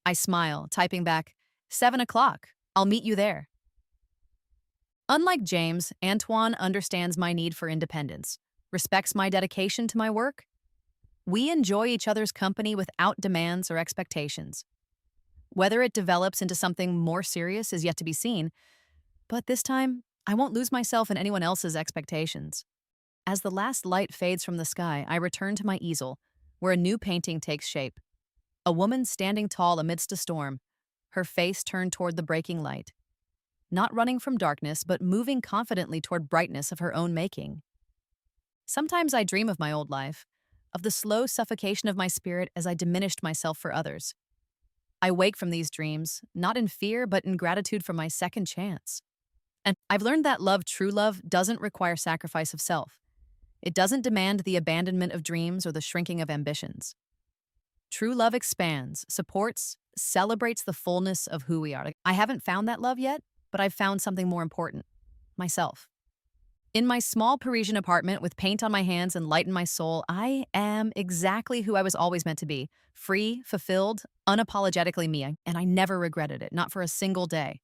I smile, typing back, 7 o'clock. I'll meet you there. Unlike James, Antoine understands my need for independence, respects my dedication to my work. We enjoy each other's company without demands or expectations. Whether it develops into something more serious is yet to be seen, but this time, I won't lose myself in anyone else's expectations. As the last light fades from the sky, I return to my easel, where a new painting takes shape. A woman standing tall amidst a storm, her face turned toward the breaking light. Not running from darkness, but moving confidently toward brightness of her own making. Sometimes I dream of my old life, of the slow suffocation of my spirit as I diminished myself for others. I wake from these dreams, not in fear, but in gratitude for my second chance. And I've learned that love, true love, doesn't require sacrifice of self. It doesn't demand the abandonment of dreams or the shrinking of ambitions. True love expands, supports, celebrates the fullness of who we are. I haven't found that love yet, but I've found something more important, myself. In my small Parisian apartment with paint on my hands and light in my soul, I am exactly who I was always meant to be, free, fulfilled, unapologetically me, and I never regretted it, not for a single day.